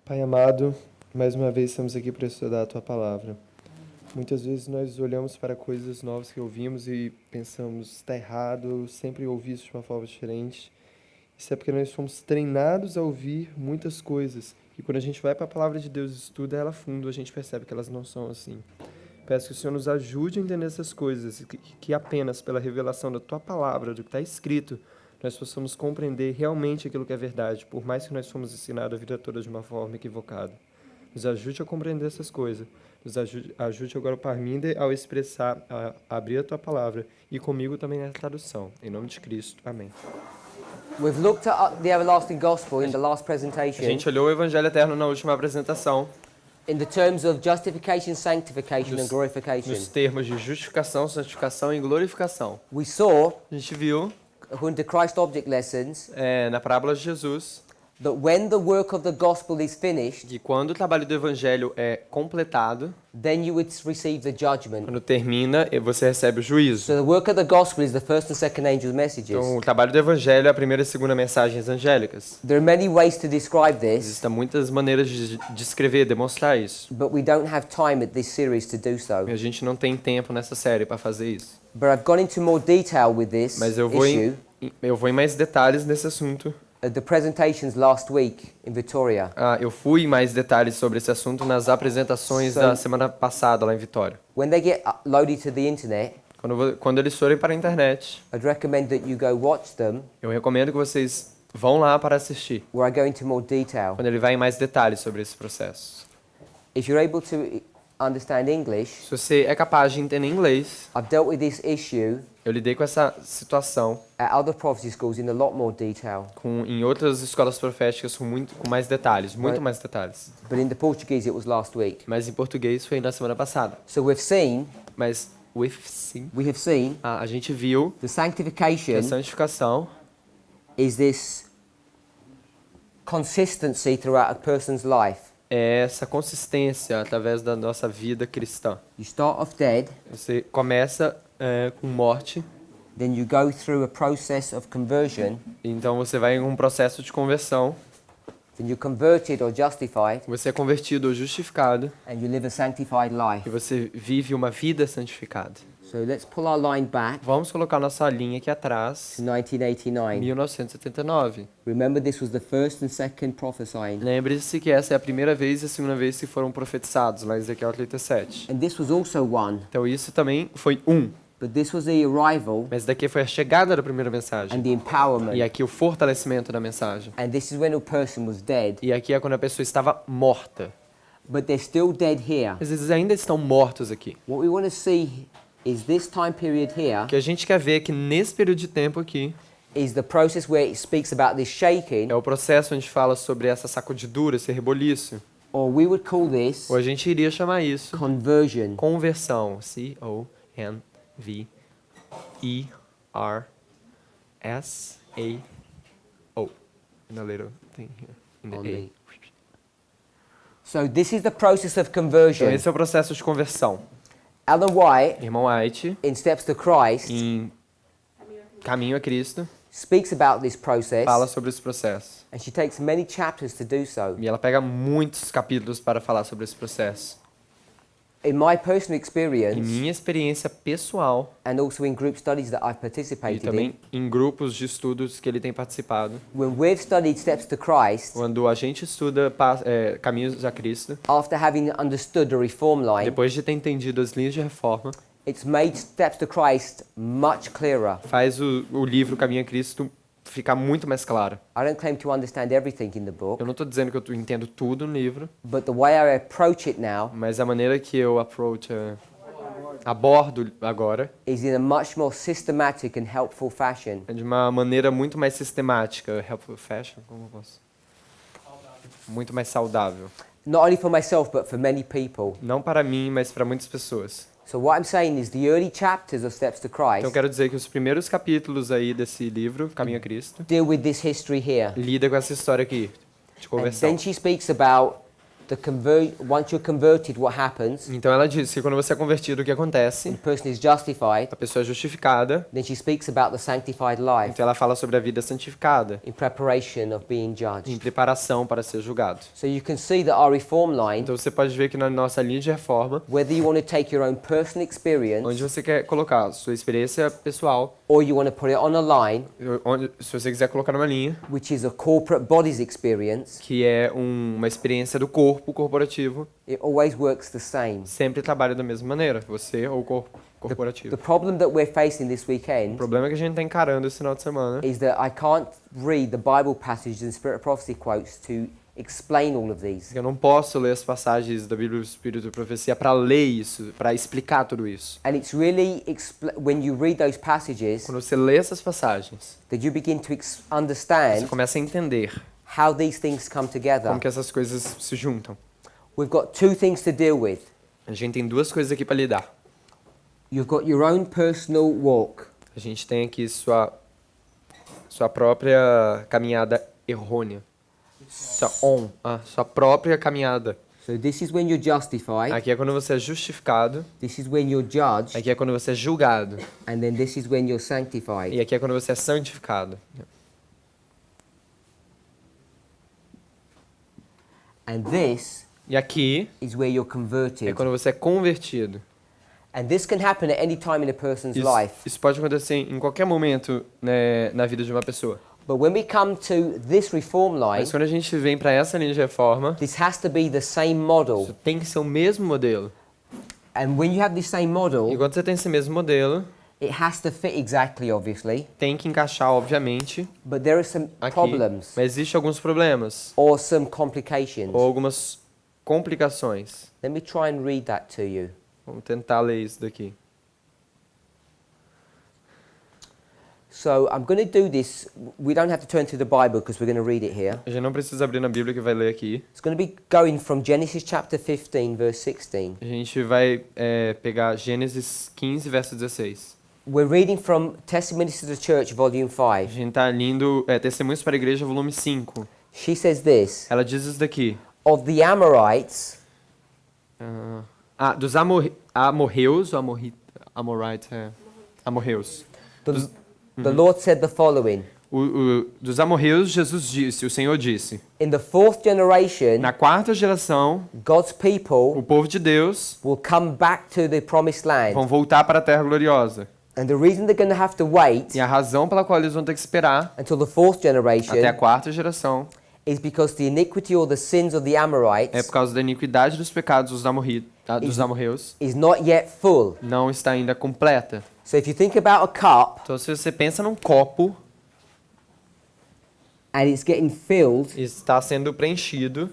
Pai amado, mais uma vez estamos aqui para estudar a Tua Palavra. Muitas vezes nós olhamos para coisas novas que ouvimos e pensamos, está errado, eu sempre ouvi isso de uma forma diferente. Isso é porque nós fomos treinados a ouvir muitas coisas. E quando a gente vai para a Palavra de Deus e estuda ela a fundo, a gente percebe que elas não são assim. Peço que o Senhor nos ajude a entender essas coisas e que apenas pela revelação da Tua Palavra, do que está escrito, nós possamos compreender realmente aquilo que é verdade, por mais que nós fomos ensinados a vida toda de uma forma equivocada. Nos ajude a compreender essas coisas. Nos ajude agora o Parminder ao expressar, a abrir a Tua Palavra e comigo também na tradução. Em nome de Cristo. Amém. We've looked at the everlasting gospel in the last A presentation gente olhou o Evangelho Eterno na última apresentação, in the terms of justification, sanctification and glorification. nos termos de justificação, santificação e glorificação. We saw, A gente viu, according to Christ object lessons, na parábola de Jesus, that when the work of the gospel is finished, que quando o trabalho do Evangelho é completado, then you would receive the judgment. quando termina, você recebe o juízo. So the work of the gospel is the first and second angel messages. Então, o trabalho do Evangelho é a primeira e segunda mensagens angélicas. There are many ways to describe this, Existem muitas maneiras de descrever, demonstrar isso. but we don't have time at this series to do so. E a gente não tem tempo nessa série para fazer isso. But I've gone into more detail with this Mas eu vou issue em mais detalhes nesse assunto. at the presentations last week in Victoria. Eu fui em mais detalhes sobre esse assunto nas apresentações da semana passada lá em Vitória. When they get loaded to the internet, Quando eles forem para a internet, I'd recommend that you go watch them, eu recomendo que vocês vão lá para assistir, where I go into more detail. quando ele vai em mais detalhes sobre esse processo. If you're able to understand English, Se você é capaz de entender inglês, I've dealt with this issue eu lidei com essa situação at other prophecy schools in a lot more detail. em outras escolas proféticas com mais detalhes, muito mais detalhes. But in the Portuguese, it was last week. Mas em português foi na semana passada. So we've seen, Mas sim, we have seen, a gente viu the que sanctification a santificação is this consistency throughout a person's life. é essa consistência através da nossa vida cristã. You start off dead, Você começa com morte, then you go through a process of conversion, então você vai em um processo de conversão, then you're converted or justified, você é convertido ou justificado and you live a sanctified life. e você vive uma vida santificada. So let's pull our line back Vamos colocar nossa linha aqui atrás, to 1989. 1979. Remember, this was the first and second prophesying. Lembre-se que essa é a primeira vez e a segunda vez que foram profetizados, lá em Ezequiel 37. And this was also one, Então isso também foi but this was the arrival mas daqui foi a chegada da primeira mensagem. and the empowerment. E aqui o fortalecimento da mensagem. And this is when a person was dead, E aqui é quando a pessoa estava morta. but they're still dead here. Mas eles ainda estão mortos aqui. What we want to see is this time period here O que a gente quer ver é que nesse período de tempo aqui is the process where it speaks about this shaking, é o processo onde fala sobre essa sacudidura, esse reboliço. or we would call this Ou a gente iria chamar isso conversion. conversão. Conversaao. In a little thing here. In the On A. So this is the process of Então conversion. esse é o processo de conversão. Ellen White, Irmão White, in Steps to Christ, em Caminho a Cristo, speaks about this process, fala sobre esse processo. and she takes many chapters to do so. E ela pega muitos capítulos para falar sobre esse processo. In my personal Em experience, minha experiência pessoal and also in group studies that I've e participated in, também em grupos de estudos que ele tem participado, when we've studied Steps to Christ, quando a gente estuda Caminhos a Cristo, after having understood the reform line, depois de ter entendido as linhas de reforma, it's made Steps to Christ much clearer. faz o livro Caminho a Cristo ficar muito mais claro. I don't claim to understand everything in the book, Eu não estou dizendo que eu entendo tudo no livro, but the way I approach it now mas a maneira que eu abordo agora is in a much more systematic and helpful fashion. é de uma maneira muito mais sistemática, helpful fashion, como eu posso? Muito mais saudável. Not only for myself, but for many people. Não para mim, mas para muitas pessoas. So what I'm saying is the early chapters of Steps to Então eu Christ quero dizer que os primeiros capítulos aí desse livro, Caminho a Cristo, deal with this history here. lida com essa história aqui de And conversão. then she speaks about once you're converted, what happens? Então ela diz que quando você é convertido, o que acontece? The person is justified. A pessoa é justificada, Then she speaks about the sanctified life então ela fala sobre a vida santificada, in preparation of being em judged. preparação para ser julgado. So you can see that our reform line, Então você pode ver que na nossa linha de reforma, whether you want to take your own personal experience onde você quer colocar a sua experiência pessoal, or you want to put it on a line, se você quiser colocar numa linha, which is a corporate body's experience, que é uma experiência do corpo corporativo, it always works the same. sempre trabalha da mesma maneira, você ou o corpo corporativo. The problem that we're facing this O weekend problema que a gente está encarando esse final de semana is that I can't read the Bible passages and Spirit of Prophecy quotes to explain all of these. eu não posso ler as passagens da Bíblia do Espírito e Profecia para ler isso, para explicar tudo isso. And it's really, when you read those passages, Quando você lê essas passagens, that you begin to você understand começa a entender how these things come together. como que essas coisas se juntam. We've got two things to deal with. A gente tem duas coisas aqui para lidar. You've got your own personal walk, A gente tem aqui sua própria caminhada errônea. Sua própria caminhada. so this is when you're justified, Aqui é quando você é justificado, this is when you're judged, aqui é quando você é julgado, and then this is when you're sanctified. e aqui é quando você é santificado. And this E aqui is where you're é converted. quando você é convertido. And this can happen at any time in a person's life. Isso pode acontecer em qualquer momento, né, na vida de uma pessoa. But when we come to this reform line, Mas quando a gente vem para essa linha de reforma, this has to be the same model. isso tem que ser o mesmo modelo. And when you have this same E model, quando você tem esse mesmo modelo, it has to fit exactly, obviously. tem que encaixar, obviamente, But there are some aqui. problems Mas existem alguns problemas or some complications. ou algumas complicações. Let me try and read that to you. Vamos tentar ler isso daqui. So I'm going to do this. We don't have to turn to the Bible because we're going to read it here. A gente não precisa abrir na Bíblia que vai ler aqui. It's going to be going from Genesis chapter 15, verse 16. A gente vai pegar Gênesis 15, verso 16. We're reading from Testimonies to the Church, volume A 5. gente está lendo Testemunhos para a Igreja, volume 5. She says this, Ela diz isso daqui. of the Amorites, Dos amorreus, amorreus. the Lord said the following, Dos amorreus, Jesus disse, o Senhor disse, in the fourth generation, na quarta geração, God's o people povo de Deus will come back to the promised land. vão voltar para a terra gloriosa. And the reason they're going to have to wait E a razão pela qual eles vão ter que esperar until the fourth até a generation quarta geração is because the iniquity or the sins of the é Amorites por causa da iniquidade dos pecados dos amorreus is not yet full. não está ainda completa. So if you think about a cup Então, se você pensa num copo and it's getting filled, e está sendo preenchido,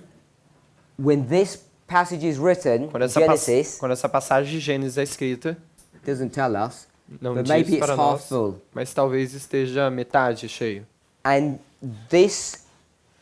when this passage is written, quando Genesis, quando essa passagem de Gênesis é escrita, doesn't tell us, não but diz maybe it's para half nós, full. mas talvez esteja metade cheio. And this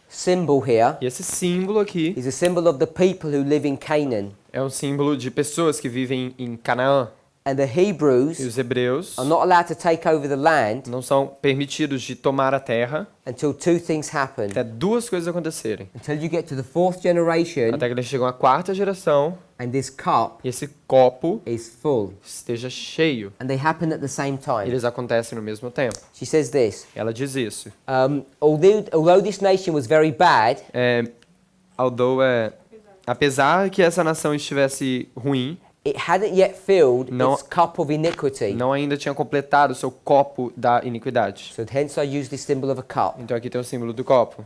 symbol here E esse símbolo aqui is a symbol of the people who live in Canaan. é um símbolo de pessoas que vivem em Canaã. And the E Hebrews os hebreus are not allowed to take over the land não são permitidos de tomar a terra until two things happen. até duas coisas acontecerem. Until you get to the fourth generation Até que eles chegam à quarta geração and this cup e esse copo is full. esteja cheio. And they happen at the same time. Eles acontecem no mesmo tempo. She says this, Ela diz isso. although this nation was very bad, Apesar que essa nação estivesse ruim, it hadn't yet filled Não- its cup of iniquity. não ainda tinha completado o seu copo da iniquidade. So hence I use this symbol of a cup. Então aqui tem o símbolo do copo.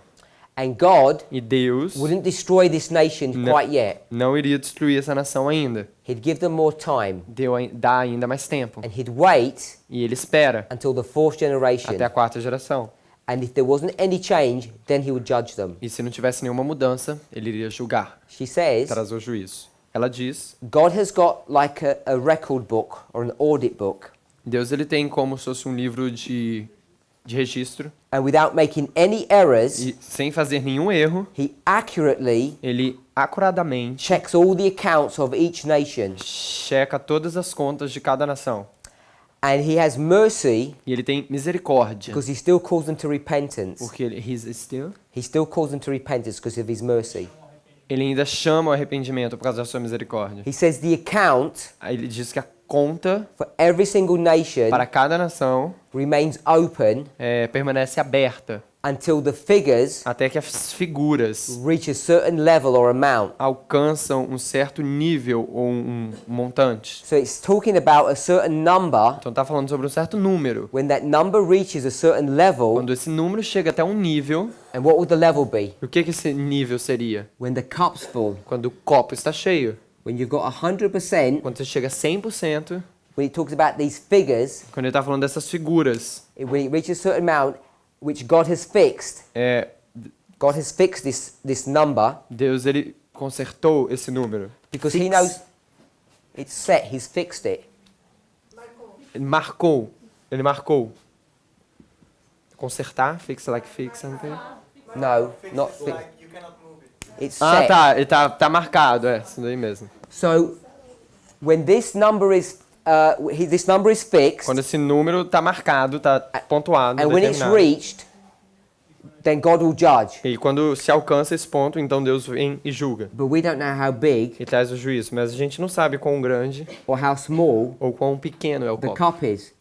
And God E Deus wouldn't destroy this nation Não. quite yet. não iria destruir essa nação ainda. He'd give them more time. Dá ainda mais tempo. And he'd wait E ele espera until the fourth generation. até a quarta geração. And if there wasn't any change, then he would judge them. E se não tivesse nenhuma mudança, ele iria julgar, She says, trazer o juízo. Ela diz, God has got like a record book or an audit book. Deus ele tem como se fosse um livro de registro. And without making any errors, E sem fazer nenhum erro, he accurately ele acuradamente checks all the accounts of each nation. checa todas as contas de cada nação. And he has mercy E ele tem misericórdia. because he still calls them to repentance. Porque he still He still calls them to repentance because of his mercy. Ele ainda chama o arrependimento por causa da sua misericórdia. He says the account Aí ele diz que a conta for every single nation para cada nação remains open permanece aberta until the figures até que as figuras reach a certain level or amount. alcançam um certo nível ou um montante. So it's talking about a certain number. Então está falando sobre um certo número. When that number reaches a certain level, Quando esse número chega até um nível, and what would the level be? o que esse nível seria? When the cup's full. Quando o copo está cheio. When you've got 100%, Quando você chega a 100%, when it talks about these figures, quando ele está falando dessas figuras, when it reaches a certain amount, which God has fixed, é, God has fixed this number, Deus ele consertou esse número. because He knows it's set, He's fixed it. Ele marcou. Ele marcou. Consertar, fix like fix something. No, not fixed. It's Ah, set. tá, ele tá marcado, isso daí mesmo. So when this number is fixed, Quando esse número tá marcado, tá pontuado, and when it's determinado. reached, then God will judge. E quando se alcança esse ponto, então Deus vem e julga. But we don't know how big E traz o juízo, mas a gente não sabe quão grande or how small ou quão pequeno é o the copo. cup is.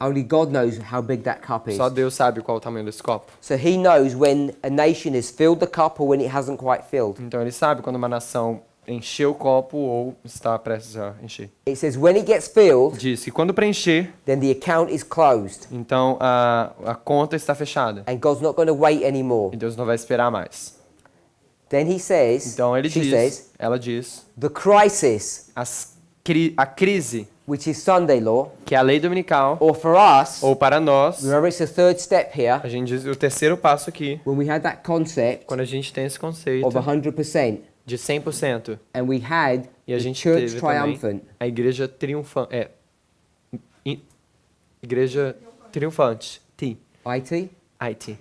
Only God knows how big that cup is. Só Deus sabe qual é o tamanho desse copo. So He knows when a nation has filled the cup or when it hasn't quite filled. Então ele sabe quando uma nação encheu o copo ou está prestes a encher. It says when it gets filled, Diz que quando preencher, then the account is closed então a conta está fechada. and God's not going to wait anymore. E Deus não vai esperar mais. Then He says, Então ela diz, the crisis, a crise, which is Sunday law, que é a lei dominical, or for us, ou para nós, remember it's the third step here, a gente diz o terceiro passo aqui, when we had that concept quando a gente tem esse conceito of 100%, de 100%, and we had e a the gente church teve também triumphant. a igreja triunfante, igreja triunfante, IT? IT.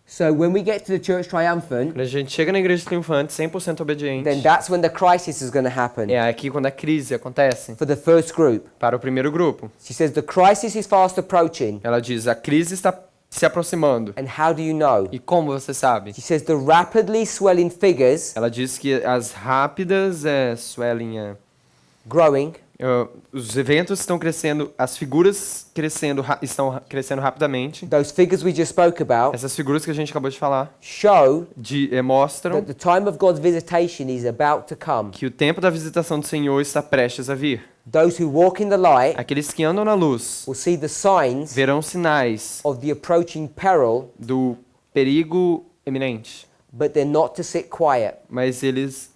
So when we get to the church triumphant, Quando a gente chega na igreja triunfante, 100% obediente, then that's when the crisis is going to happen é aqui quando a crise acontece for the first group. para o primeiro grupo. She says the crisis is fast approaching, Ela diz, a crise está se aproximando. and how do you know? E como você sabe? She says the rapidly swelling figures Ela diz que as rápidas swelling, growing, os eventos estão crescendo, as figuras estão crescendo rapidamente. those figures we just spoke about, Essas figuras que a gente acabou de falar show mostram that the time of God's visitation is about to come. que o tempo da visitação do Senhor está prestes a vir. Those who walk in the light Aqueles que andam na luz will see the signs verão sinais of the approaching peril, do perigo iminente, but they're not to sit quiet. mas eles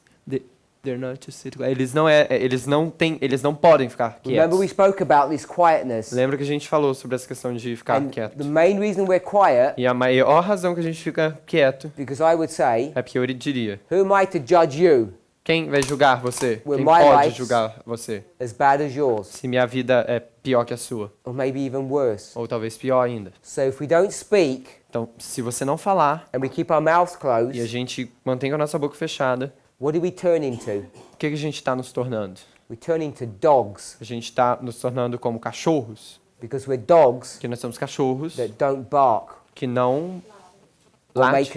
não podem ficar Remember we quietos. spoke about this quietness. Lembra que a gente falou sobre essa questão de ficar And quieto? the main reason we're quiet, E a maior razão que a gente fica quieto because I would say, é porque eu diria: who am I to judge you quem vai julgar você? Well, Quem my pode life's- julgar você? as bad as yours, Se minha vida é pior que a sua, or maybe even worse? ou talvez pior ainda. So if we don't speak Então, se você não falar and we keep our mouths e a closed, gente mantém a nossa boca fechada, what do we turn into? o que a gente está nos tornando? We turn into dogs, A gente está nos tornando como cachorros, because we're dogs que nós somos cachorros that don't bark que não or make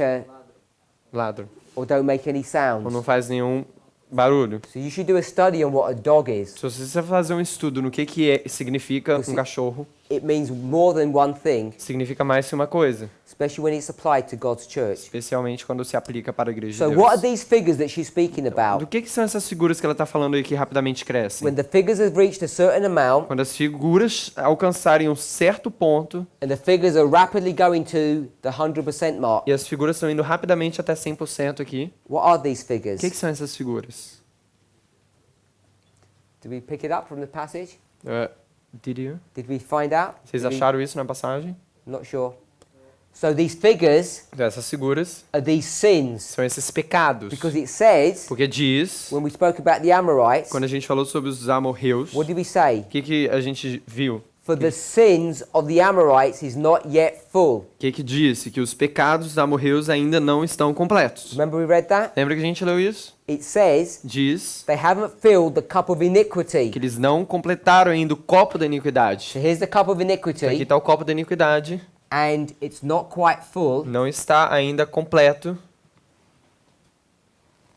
ladram, or don't make any ou sounds. não faz nenhum barulho. So you should do a study on what a dog is. Se você fazer um estudo no que significa um cachorro, It means more than one thing, significa mais que uma coisa, especially when it's applied to God's church. especialmente quando se aplica para a igreja So de what are Deus. these figures that she's speaking Do about? que são essas figuras que ela está falando aí que rapidamente crescem? When the figures have reached a certain amount Quando as figuras alcançarem um certo ponto and the figures are rapidly going to the 100% mark, e as figuras estão indo rapidamente até 100% aqui, what are these o figures? que são essas figuras? Did we pick it up from the passage? Did you? Did we find out? Vocês Did we- acharam isso na passagem? Not sure. So these figures Então, essas figuras are these sins, são esses pecados. because it says, Porque diz, when we spoke about the Amorites, quando a gente falou sobre os amorreus, what did we say? o que a gente viu? For the sins of the Amorites is not yet full. O que disse? Que os pecados dos amorreus ainda não estão completos. Remember we read that? Lembra que a gente leu isso? It says Diz they haven't filled the cup of iniquity. que eles não completaram ainda o copo da iniquidade. So here's the cup of Então, aqui iniquity, está o copo da iniquidade, and it's not quite full, não está ainda completo,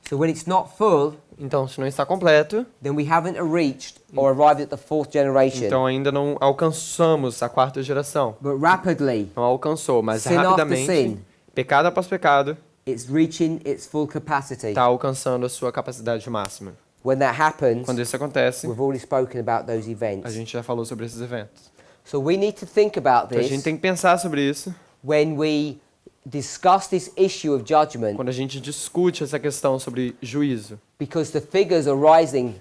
So when it's not full, Então, se não está completo, then we haven't reached or arrived at the fourth generation. então ainda não alcançamos a quarta geração. But rapidly, Não alcançou, mas Sin after rapidamente, sin. pecado após pecado, it's reaching its full capacity. está alcançando a sua capacidade máxima. When that happens, Quando isso acontece, we've already spoken about those a events. gente já falou sobre esses eventos. So we need to think about Então a gente this tem que pensar sobre isso when we discuss this issue of judgment, quando a gente discute essa questão sobre juízo. because the figures are rising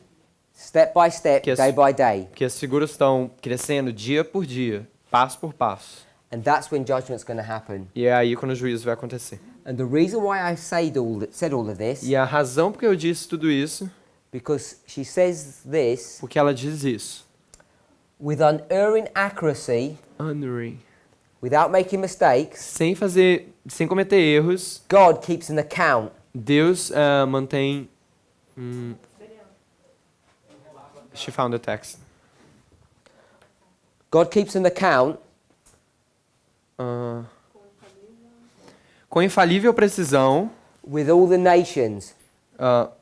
step by step, Que as- day by day. Que as figuras estão crescendo dia por dia, passo por passo. And that's when judgment's going to happen. E é aí quando o juízo vai acontecer. And the reason why I said all of this, E a razão porque eu disse tudo isso, because she says this, porque ela diz isso. with unerring accuracy, Honoring. without making mistakes, Sem cometer erros, God keeps an account. Deus mantém... She found the text. God keeps an account Com infalível precisão... with all the nations.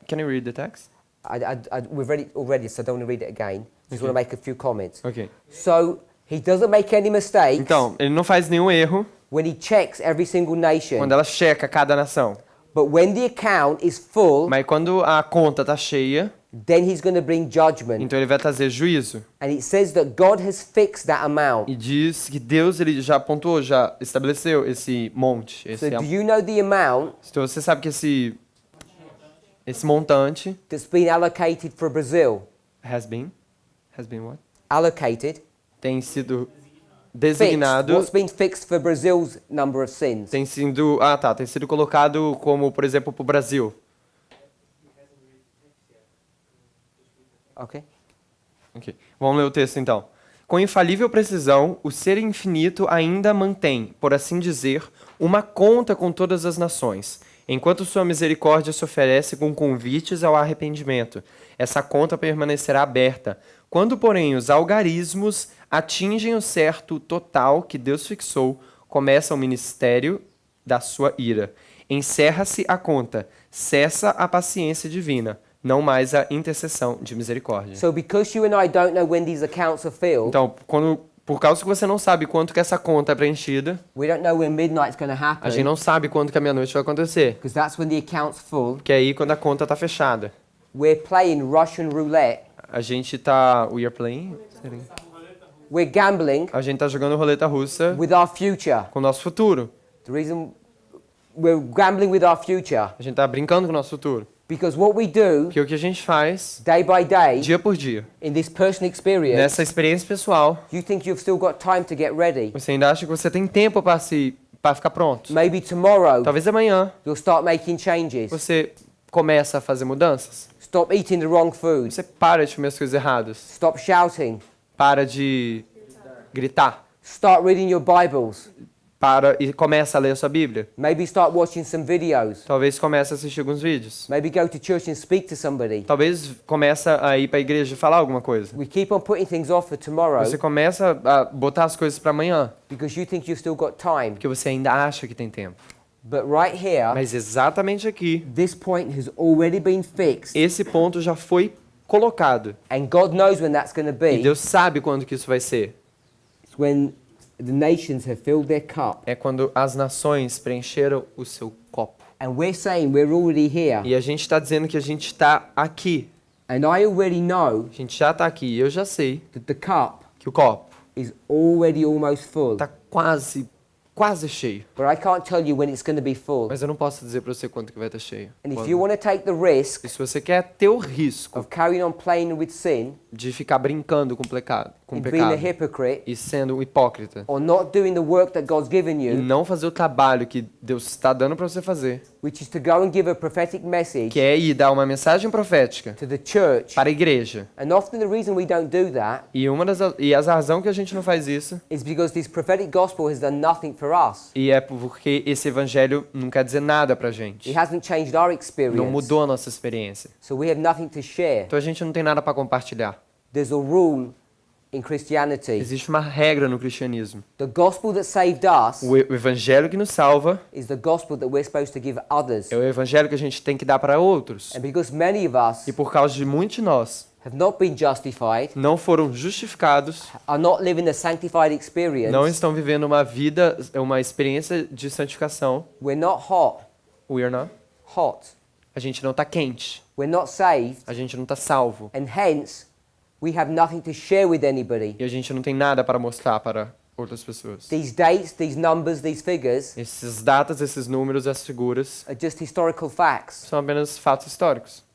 Can you read the text? We've read it already, so I don't want to read it again. Just want to make a few comments. Ok. So he doesn't make any mistakes Então, ele não faz nenhum erro when he checks every single nation. quando ela checa cada nação. But when the account is full, Mas quando a conta está cheia, then he's going to bring judgment. então ele vai trazer juízo. And it says that God has fixed that amount. E diz que Deus ele já apontou, já estabeleceu esse monte. So do you know the amount Então você sabe que esse montante that's been allocated for Brazil? has been what? Allocated. Tem sido Fixed. designado, What's been fixed for Brazil's number of sins? tem sido colocado como, por exemplo, para o Brasil. Okay. Ok. Vamos ler o texto então. Com infalível precisão, o ser infinito ainda mantém, por assim dizer, uma conta com todas as nações, enquanto sua misericórdia se oferece com convites ao arrependimento. Essa conta permanecerá aberta. Quando, porém, os algarismos atingem o certo total que Deus fixou, começa o ministério da sua ira. Encerra-se a conta, cessa a paciência divina, não mais a intercessão de misericórdia. So because you and I don't know when these accounts are filled, Então, por causa que você não sabe quanto que essa conta é preenchida, we don't know when midnight's going to a happen, gente não sabe quando que a meia-noite vai acontecer. because that's when the account's full. Que é aí quando a conta está fechada. We're playing Russian roulette. A gente tá... We are playing? We're gambling A gente tá jogando roleta russa with our future. com o nosso futuro. The reason we're gambling with our future, A gente tá brincando com o nosso futuro. because what we do Porque o que a gente faz, day by day dia por dia, in this personal experience, nessa experiência pessoal, you think you've still got time to get ready. você ainda acha que você tem tempo para ficar pronto. Maybe tomorrow Talvez amanhã you'll start making changes. você começa a fazer mudanças. Stop eating the wrong food. Você para de comer as coisas erradas. Stop shouting. Para de gritar. Start reading your Bibles. Para e começa a ler a sua Bíblia. Maybe start watching some videos. Talvez comece a assistir alguns vídeos. Maybe go to church and speak to somebody. Talvez começa a ir para a igreja e falar alguma coisa. We keep on putting things off for tomorrow Você começa a botar as coisas para amanhã, because you think you've still got time. porque você ainda acha que tem tempo. But right here, Mas exatamente aqui, this point has already been fixed. esse ponto já foi colocado. And God knows when that's going to E be. Deus sabe quando que isso vai ser. It's when the nations have filled their cup. É quando as nações preencheram o seu copo. And we're saying we're already here. E a gente está dizendo que a gente está aqui. And I already know A gente já está aqui. Eu já sei that the cup que o copo is already almost full. está quase cheio. But I can't tell you when it's going to be full. Mas eu não posso dizer para você quanto que vai estar cheio. And if Quando. you want to take the risk E se você quer ter o risco of carrying on playing with sin de ficar brincando com pecado, and being a hypocrite e sendo um hipócrita, or not doing the work that God's given e you, não fazer o trabalho que Deus está dando para você fazer, which is to go and give a prophetic message que é ir dar uma mensagem profética to the church. para a igreja. And often the reason we don't do that E a razão que a gente não faz isso is because this prophetic gospel has done nothing for us. e é porque esse evangelho não quer dizer nada pra gente. It hasn't changed our experience. Não mudou a nossa experiência. So we have nothing to share. Então a gente não tem nada para compartilhar. There's a rule in Christianity. Existe uma regra no cristianismo. The gospel that saved us O evangelho que nos salva is the gospel that we're supposed to give others. é o evangelho que a gente tem que dar para outros. And because many of us E por causa de muitos de nós have not been justified, não foram justificados, are not living a sanctified experience, não estão vivendo uma vida, uma experiência de santificação, we're not hot. we are not. Hot. A gente não está quente, We're not saved, a gente não está salvo. and hence we have nothing to share with anybody. E a gente não tem nada para mostrar para outras pessoas. These dates, these numbers, these figures Essas datas, esses números, essas figuras are just historical facts. são apenas fatos históricos.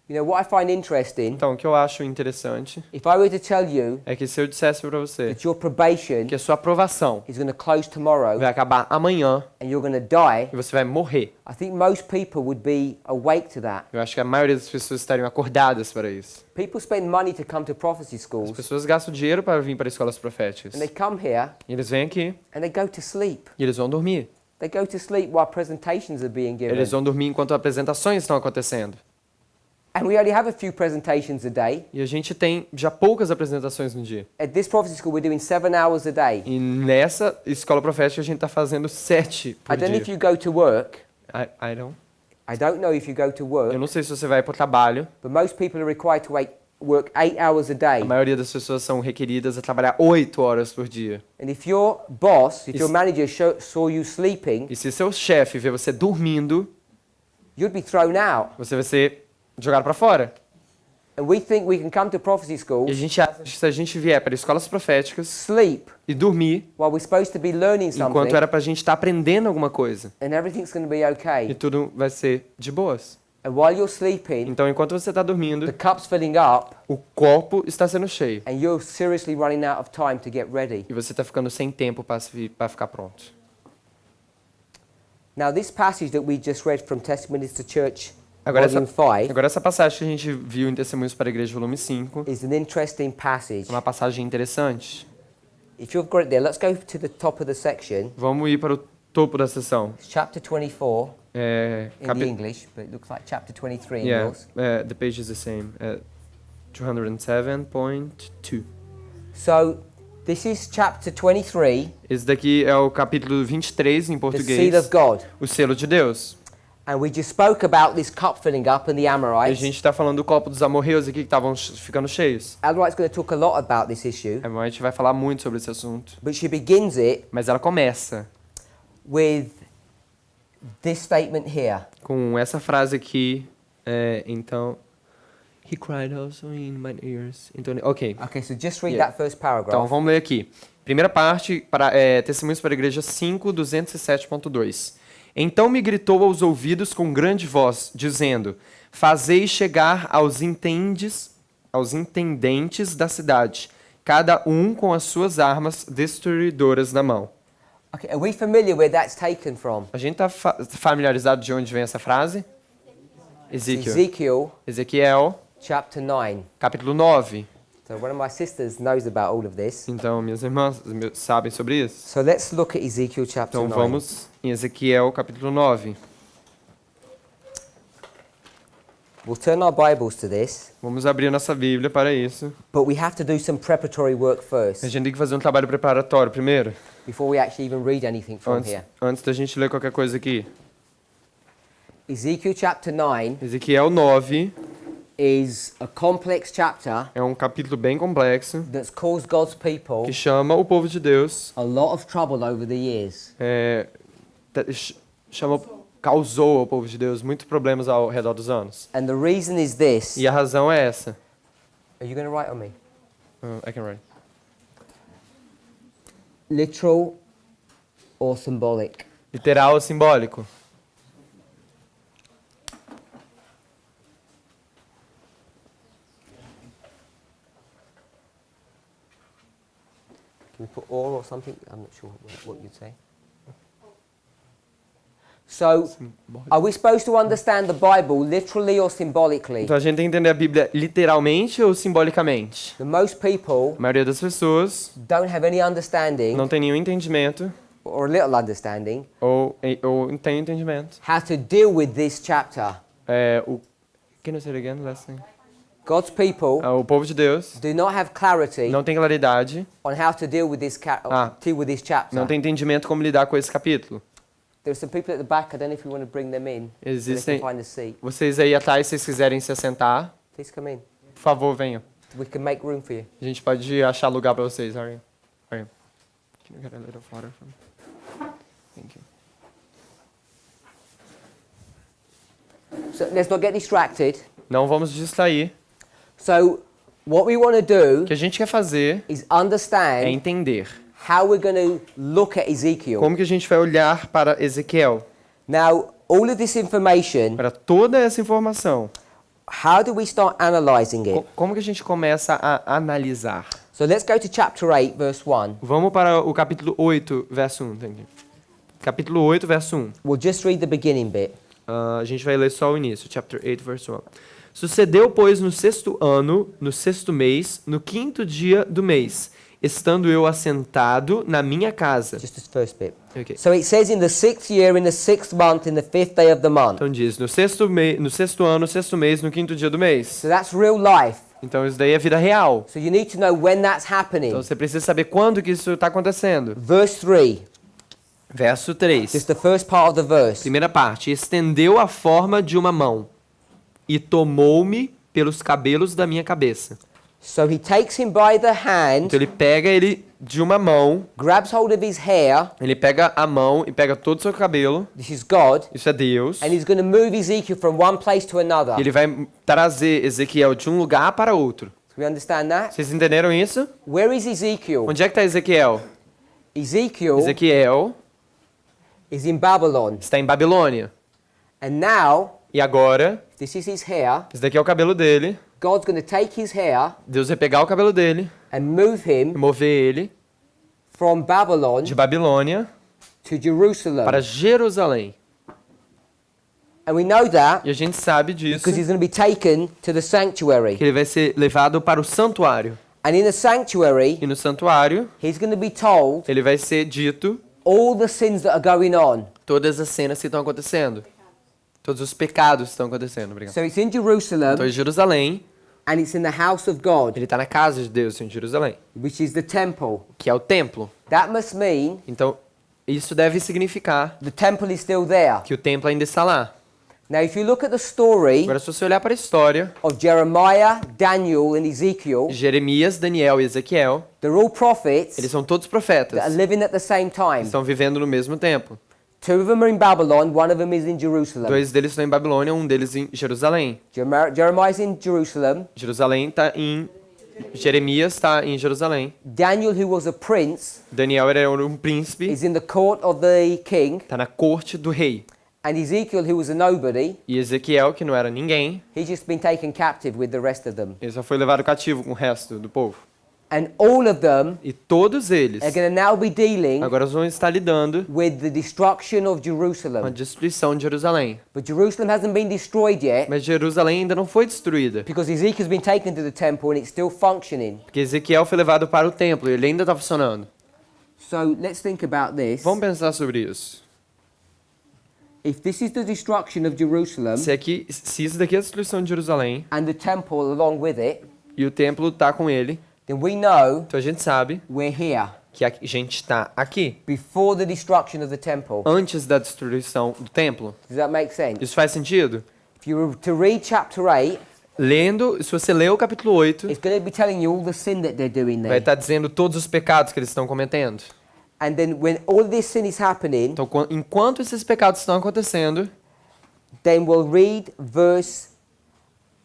You know, what I find interesting, Então, o que eu acho interessante if I were to tell you é que se eu dissesse para você that your probation que a sua aprovação is going to close tomorrow vai acabar amanhã and you're going to die, e você vai morrer, I think most people would be awake to that. eu acho que a maioria das pessoas estariam acordadas para isso. People spend money to come to prophecy As schools, pessoas gastam dinheiro para vir para escolas proféticas. and they come here E eles vêm aqui and they go to sleep. e eles vão dormir. They go to sleep while presentations are being given. Eles vão dormir enquanto apresentações estão acontecendo. And we only have a few presentations a day. E a gente tem já poucas apresentações no dia. At this prophecy school, we're doing 7 hours a day. E nessa escola profética a gente está fazendo 7 por I don't know if dia. you go to work. I don't. I don't know if you go to Eu work, não sei se você vai para o trabalho. but most people are required to work 8 hours a day. A maioria das pessoas são requeridas a trabalhar 8 horas por dia. And if your boss, if your Is- manager saw you sleeping, E se seu chefe vê você dormindo, you'd be thrown out. você vai ser jogado para fora. And we think we can come to prophecy E a schools, gente acha que se a gente vier para escolas proféticas sleep e dormir, while we're supposed to be learning enquanto something, era para a gente estar aprendendo alguma coisa, and everything's going to be e okay. tudo vai ser de boas. And while you're sleeping, Então, enquanto você está dormindo, the cup's filling up, o copo está sendo cheio. and you're seriously running out of time to get ready. E você está ficando sem tempo para ficar pronto. Now, this passage that we just read from Testimonies to Church, Agora Volume 5, essa passagem que a gente viu em Testemunhos para a Igreja, volume 5, is an interesting passage. é uma passagem interessante. If you've got it there, let's go to the top of the section. Vamos ir para o topo da sessão. It's chapter 24 É, in the English, but it looks like chapter 23 in yeah, yours. the page is the same. 207.2. So, this is chapter 23, Esse daqui é o capítulo 23 em the português. seal of God. O selo de Deus. And we just spoke about this cup filling up and the E a Amorites. gente está falando do copo dos amorreus aqui que estavam ficando cheios. Amorites going to talk a lot about this issue, A gente vai falar muito sobre esse assunto. but she begins it Mas ela começa with this statement here. com essa frase aqui. Então, he cried also in my ears. Então, ok. Okay, so just read Yeah. that first Então, paragraph. vamos ler aqui. Primeira parte, Testemunhos para a Igreja 5, 207.2. Então me gritou aos ouvidos com grande voz, dizendo: Fazei chegar aos intendentes da cidade, cada um com as suas armas destruidoras na mão. Okay, are we familiar where that's taken from? A gente está familiarizado de onde vem essa frase? It's Ezequiel. Ezekiel chapter 9. Capítulo 9. So one of my sisters knows about all of this. Então, minhas irmãs sabem sobre isso. So let's look at Ezekiel chapter Então 9. vamos em Ezequiel capítulo 9. We'll turn our Bibles to this, Vamos abrir nossa Bíblia para isso. but we have to do some preparatory work first A gente tem que fazer um trabalho preparatório primeiro, before we actually even read anything from here. antes da gente ler qualquer coisa aqui. Ezekiel chapter 9 Ezequiel 9 is a complex chapter é um capítulo bem complexo that's caused God's people que chama o povo de Deus, a lot of trouble over the years. causou ao povo de Deus muitos problemas ao redor dos anos. And the reason is this. E a razão é essa. Are you going to write on me? I can write. Literal or symbolic? Literal ou simbólico? Can we put or something? I'm not sure what you'd say. So, are we supposed to understand the Bible literally or symbolically? Então a gente tem que entender a Bíblia literalmente ou simbolicamente? The most people A maioria das pessoas don't have any understanding não tem nenhum entendimento or little understanding ou tem entendimento. how to deal with this chapter. Can you say it again, last thing? God's people O povo de Deus do not have clarity não tem claridade, on how to deal with this chapter. não tem entendimento como lidar com esse capítulo. There are some people at the back. I don't know if you want to bring them in. So they Existem can find a seat. vocês aí atrás, se vocês quiserem se assentar, Please come in. por favor, venham. We can make room for you. A gente pode achar lugar para vocês. Are you? Can you get a little water from? Thank you. So let's not get distracted. Não vamos distrair. So what we want to do O que a gente quer fazer is é understand entender how we're going to look at Ezekiel. como que a gente vai olhar para Ezequiel. Now, all of this information, Para toda essa informação, how do we start analyzing it? como que a gente começa a analisar? So let's go to chapter 8, verse 1. Vamos para o capítulo 8, verso 1. Thank you. Capítulo 8, verso 1. We'll just read the beginning bit. A gente vai ler só o início, chapter 8, verse 1. Sucedeu, pois, no 6º ano, no 6º mês, no 5º dia do mês, estando eu assentado na minha casa. Just this first bit. Okay. So it says in the 6th year, in the 6th month, in the 5th day of the month. Então diz, no 6º ano, no 6º mês, no 5º dia do mês. So that's real life. Então isso daí é vida real. So you need to know when that's happening. Então você precisa saber quando que isso está acontecendo. Verse 3. Verso 3. Just the first part of the verse. Primeira parte. Estendeu a forma de uma mão e tomou-me pelos cabelos da minha cabeça. So he takes him by the hand, Então ele pega ele de uma mão, grabs hold of his hair. ele pega a mão e pega todo o seu cabelo. This is God. Isso é Deus. And he's going to move Ezekiel from one place to another. E ele vai trazer Ezequiel de um lugar para outro. Do we understand that? Vocês entenderam isso? Where is Ezekiel? Onde é que está Ezequiel? Ezequiel is in Babylon. está em Babilônia. And now, E agora, this is his hair. esse daqui é o cabelo dele. God's going to take his hair Deus vai pegar o cabelo dele and move e him mover ele from Babylon de Babilônia to Jerusalem. para Jerusalém. And we know that E a gente sabe disso, because he's going to be taken to the sanctuary. que ele vai ser levado para o santuário. And in the sanctuary, E no santuário, he's going to be told ele vai ser dito all the sins that are going on. todas as cenas que estão acontecendo. Todos os pecados que estão acontecendo. Obrigado. So it's in Jerusalem Então, em Jerusalém, and it's in the house of God, ele está na casa de Deus em Jerusalém, which is the temple. que é o templo. That must mean Então, isso deve significar the temple is still there. que o templo ainda está lá. Now, if you look at the story Agora, se você olhar para a história, of Jeremiah, Daniel, and Ezekiel, Jeremias, Daniel e Ezequiel, they're all prophets eles são todos that profetas. are living at the same time. Estão vivendo no mesmo tempo. Two of them are in Babylon, one of them is in Jerusalem. Dois deles estão em Babilônia, um deles em Jerusalém. Jeremiah's in Jerusalem. Jerusalém está em... Jeremias está em Jerusalém. Daniel, who was a prince, Daniel era um príncipe, is in the court of the king. está na corte do rei. And Ezekiel, who was a nobody, E Ezequiel, que não era ninguém, he's just been taken captive with the rest of them. ele só foi levado cativo com o resto do povo. And all of them E todos eles are going to now be dealing agora vão estar lidando with the destruction of com a Jerusalem. destruição de Jerusalém. But Jerusalem hasn't been destroyed yet Mas Jerusalém ainda não foi destruída, because Ezekiel's been taken to the temple and it's still functioning. porque Ezequiel foi levado para o templo e ele ainda está funcionando. So let's think about this. Vamos pensar sobre isso. If this is the destruction of Jerusalem Se isso daqui é a destruição de Jerusalém and the temple along with it, e o templo está com ele, then we know então a gente sabe we're here que a gente está aqui, before the destruction of the temple. antes da destruição do templo. Does that make sense? Isso faz sentido? If you were to read chapter 8, Se você ler o capítulo 8, it's going to be telling you all the sin that they're doing vai there. estar dizendo todos os pecados que eles estão cometendo. And then when all this sin is happening, Então, enquanto esses pecados estão acontecendo, then we'll read verse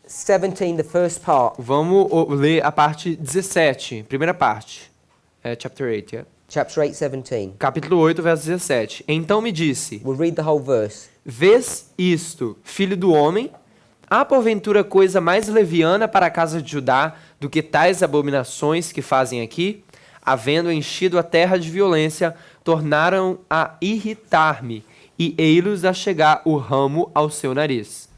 17, the first part. vamos ler a parte 17, primeira parte. Chapter 8, yeah? Chapter 8, 17. Capítulo 8, verso 17. Então me disse, We'll read the whole verse. vês isto, filho do homem? Há porventura coisa mais leviana para a casa de Judá do que tais abominações que fazem aqui? Havendo enchido a terra de violência, tornaram a irritar-me, e ei-los a chegar o ramo ao seu nariz.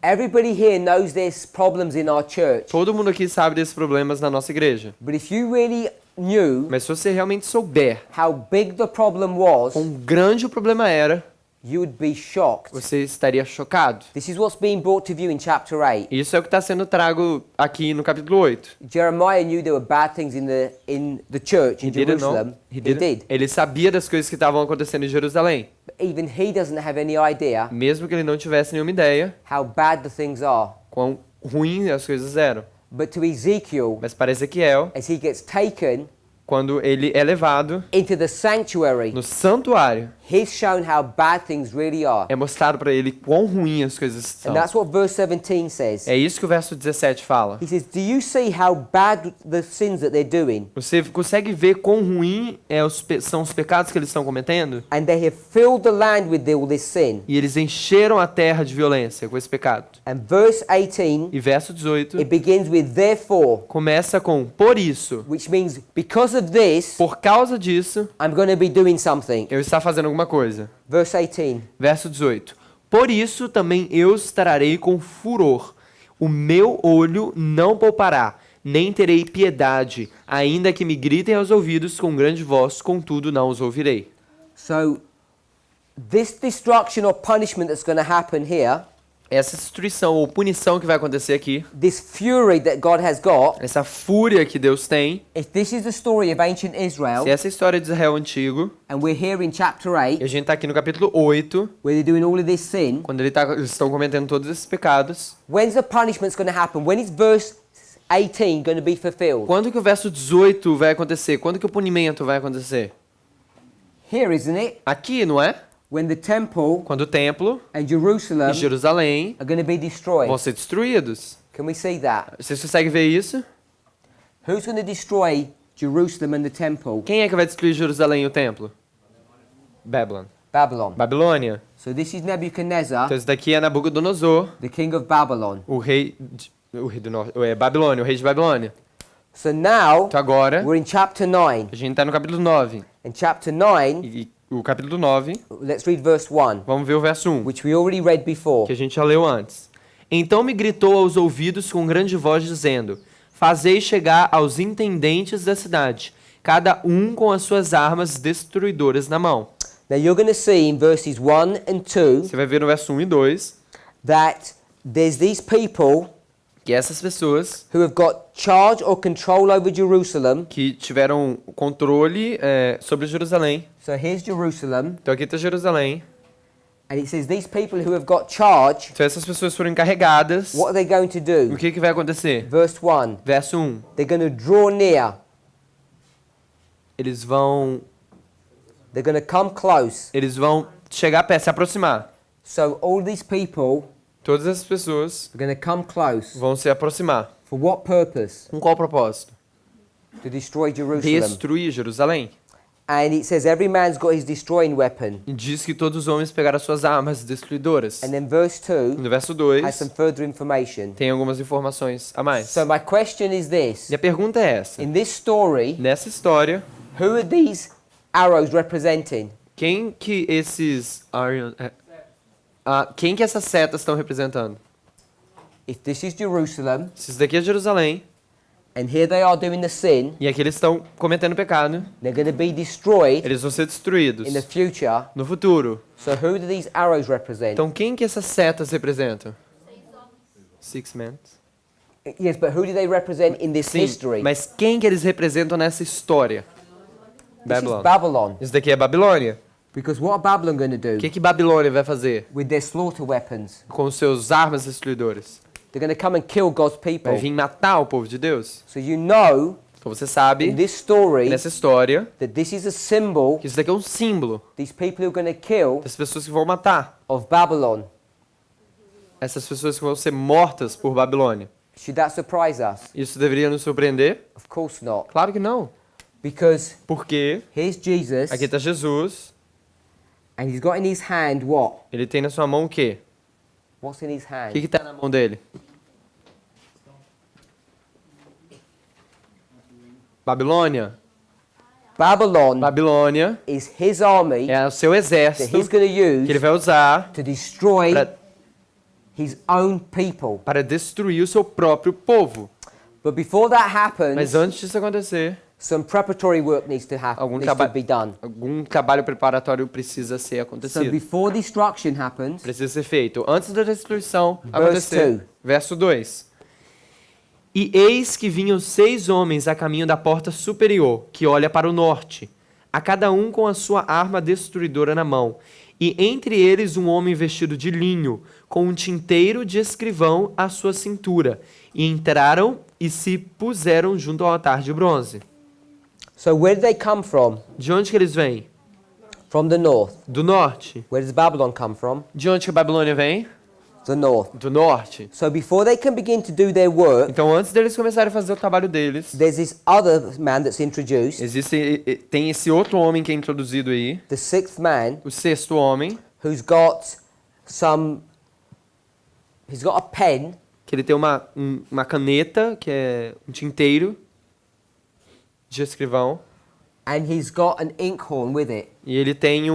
Everybody here knows there's problems in our church. Todo mundo aqui sabe desses problemas na nossa igreja. But if you really knew Mas se você realmente souber how big the problem was, quão grande o problema era, you would be shocked. você estaria chocado. This is what's being brought to view in chapter 8. Isso é o que está sendo trago aqui no capítulo 8. Jeremiah knew there were bad things in the church in Jerusalem. He did. Ele sabia das coisas que estavam acontecendo em Jerusalém. Even he doesn't have any idea Mesmo que ele não tivesse nenhuma ideia how bad the things are. quão ruins as coisas eram. But to Ezekiel, Mas para Ezequiel, as he gets taken quando ele é levado into the sanctuary, no santuário, he's shown how bad things really are. é mostrado para ele quão ruins as coisas são. And that's what verse 17 says. É isso que o verso 17 fala. He says, do you see how bad the sins that they're doing? Você consegue ver quão ruim são os pecados que eles estão cometendo? And they have filled the land with all this sin. E eles encheram a terra de violência com esse pecado. And verse 18, E verso 18 it begins with therefore, começa com por isso. which means because of this, Por causa disso, I'm going to be doing something. eu estou fazendo alguma coisa. Verse 18, Verso 18. Por isso também eu os trarei com furor. O meu olho não poupará, nem terei piedade, ainda que me gritem aos ouvidos com grande voz, contudo não os ouvirei. so this destruction or punishment that's going to happen here, Essa destruição ou punição que vai acontecer aqui, this fury that God has got, essa fúria que Deus tem, if this is the story of ancient Israel, se essa é a história de Israel antigo, and we're here in chapter e 8, a gente está aqui no capítulo 8, where they're doing all of this sin, quando eles estão cometendo todos esses pecados, when's the punishment's going to happen? When is verse 18 going to be fulfilled? quando que o verso 18 vai acontecer? Quando que o punimento vai acontecer? Here, isn't it? Aqui, não é? When the temple Quando o templo and Jerusalem e Jerusalém are going to be destroyed. vão ser destruídos. Can we see that? Vocês conseguem ver isso? Who's going to destroy Jerusalem and the temple? Quem é que vai destruir Jerusalém e o templo? Babylon. Babylon. Babilônia. So this is Nebuchadnezzar, Então esse daqui é Nabucodonosor, the king of Babylon. o rei do norte, Babilônia, o rei de Babilônia. So now Então agora, we're in chapter 9. a gente está no capítulo 9. In chapter 9, E o capítulo 9, let's read verse 1, vamos ver o verso 1, which we already read before. que a gente já leu antes. Então me gritou aos ouvidos com grande voz, dizendo: Fazei chegar aos intendentes da cidade, cada um com as suas armas destruidoras na mão. Now you're going to see in verses 1 and 2 Você vai ver no verso 1 e 2 that there's these people que essas pessoas who have got charge or control over Jerusalem. que tiveram controle sobre Jerusalém. So here's Jerusalem, Então aqui está Jerusalém. and it says these people who have got charge, Então essas pessoas foram encarregadas. what are they going to O do? que vai acontecer? Verse 1, Verso 1. they're going to draw near, Eles vão they're going to come close. chegar perto, se aproximar. So all these people Todas essas pessoas are going to come close. vão se aproximar. For what purpose? Com qual propósito? To destroy Jerusalem. Destruir Jerusalém. And it says every man's got his destroying weapon. E diz que todos os homens pegaram as suas armas destruidoras. And then verse 2 No verso 2 has some further information. tem algumas informações a mais. So my question is this. E a pergunta é essa. In this story, Nessa história, who are these arrows representing? quem que essas setas estão representando? If this is Jerusalem, Se isso daqui é Jerusalém, and here they are doing the sin, e aqui eles estão cometendo pecado, they're going to be destroyed eles vão ser destruídos in the future. no futuro. So who do these arrows represent? Então quem que essas setas representam? Six men. Yes, but who do they represent in this Sim, history? mas quem que eles representam nessa história? This is Babylon. Babylon. Isso daqui é Babilônia. Because what are Babylon going to do O que Babilônia vai fazer with their slaughter weapons? com os seus armas destruidoras? They're going to come and kill God's people. Vai vir matar o povo de Deus? So you know Então você sabe, in this story nessa história, that this is a symbol, que isso daqui é um símbolo these people who are going to kill, das pessoas que vão matar. of Babylon. Essas pessoas que vão ser mortas por Babilônia. Should that surprise us? Isso deveria nos surpreender? Of course not. Claro que não. Because Porque here's Jesus, aqui está Jesus, and he's got in his hand what? ele tem na sua mão o quê? What's in his O hand? que está na mão dele? Babilônia. Babilônia is his army é o seu that exército he's going to que ele use vai usar to destroy para, his own people. destruir o seu próprio povo. But before that Mas happens, antes disso acontecer, Some preparatory work needs to be done. Algum trabalho preparatório precisa ser So acontecido. before destruction happens, Precisa ser feito antes da destruição Verse acontecer. 2. Verso 2. E eis que vinham 6 homens a caminho da porta superior, que olha para o norte, a cada um com a sua arma destruidora na mão. E entre eles um homem vestido de linho, com um tinteiro de escrivão à sua cintura. E entraram e se puseram junto ao altar de bronze. so where did they come from? De onde que eles vêm? From the north. Do norte. Where does Babylon come from? De onde que a Babilônia vem? The north. Do norte. So before they can begin to do their work, Então, antes deles começarem a fazer o trabalho deles, there's this other man that's introduced, tem esse outro homem que é introduzido aí, the sixth man, o 6º homem, who's got he's got a pen, que ele tem uma caneta, que é um tinteiro de escrivão, and he's got an inkhorn with it. e ele tem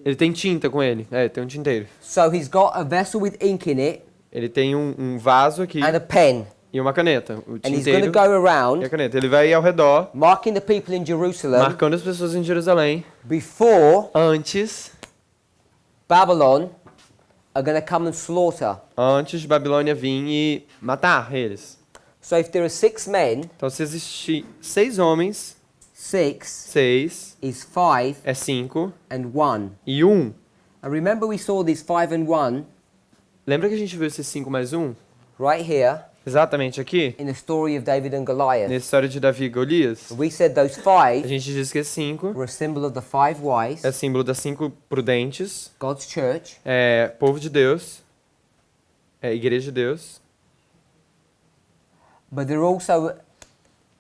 ele tem tinta com ele, tem um tinteiro. So he's got a vessel with ink in it Ele tem um vaso aqui and a pen, e uma caneta, o and he's going to tinteiro go e a around caneta. Ele vai ao redor, marking the people in Jerusalem marcando as pessoas em Jerusalém, before antes Babylon are going to come and slaughter. de Babilônia vir e matar eles. So if there are 6 men, Então, se existir 6 homens, 6 6 is 5 é 5 and 1. e 1. And remember we saw this 5 and 1 Lembra que a gente viu esses 5 mais 1? right here Exatamente aqui? in the story of David and Goliath. Na história de Davi e Golias. We said those A 5 gente diz que esse 5 were a symbol of the 5 wise, é símbolo das 5 prudentes, God's church, povo de Deus, igreja de Deus. but there also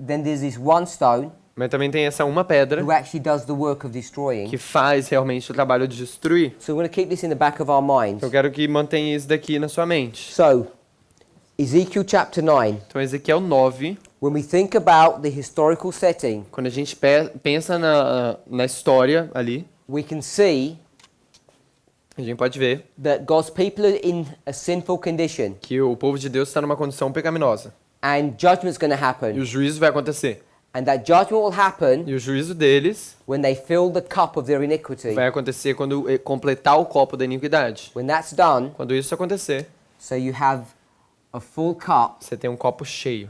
then there's this one stone Mas também tem essa uma pedra who actually does the work of destroying. que faz realmente o trabalho de destruir. So we're going to keep this in the back of our minds. Eu quero que mantenha isso daqui na sua mente. So Ezekiel chapter 9, Então, Ezequiel 9, when we think about the historical setting, quando a gente pensa na história ali, we can see a gente pode ver that God's people are in a sinful condition que o povo de Deus está numa condição pecaminosa. and judgment's going to E happen. o juízo vai acontecer. And that judgment will happen E o juízo deles when they fill the cup of their iniquity. vai acontecer quando completar o copo da iniquidade. When that's done, Quando isso acontecer, so you have a full cup, você tem um copo cheio.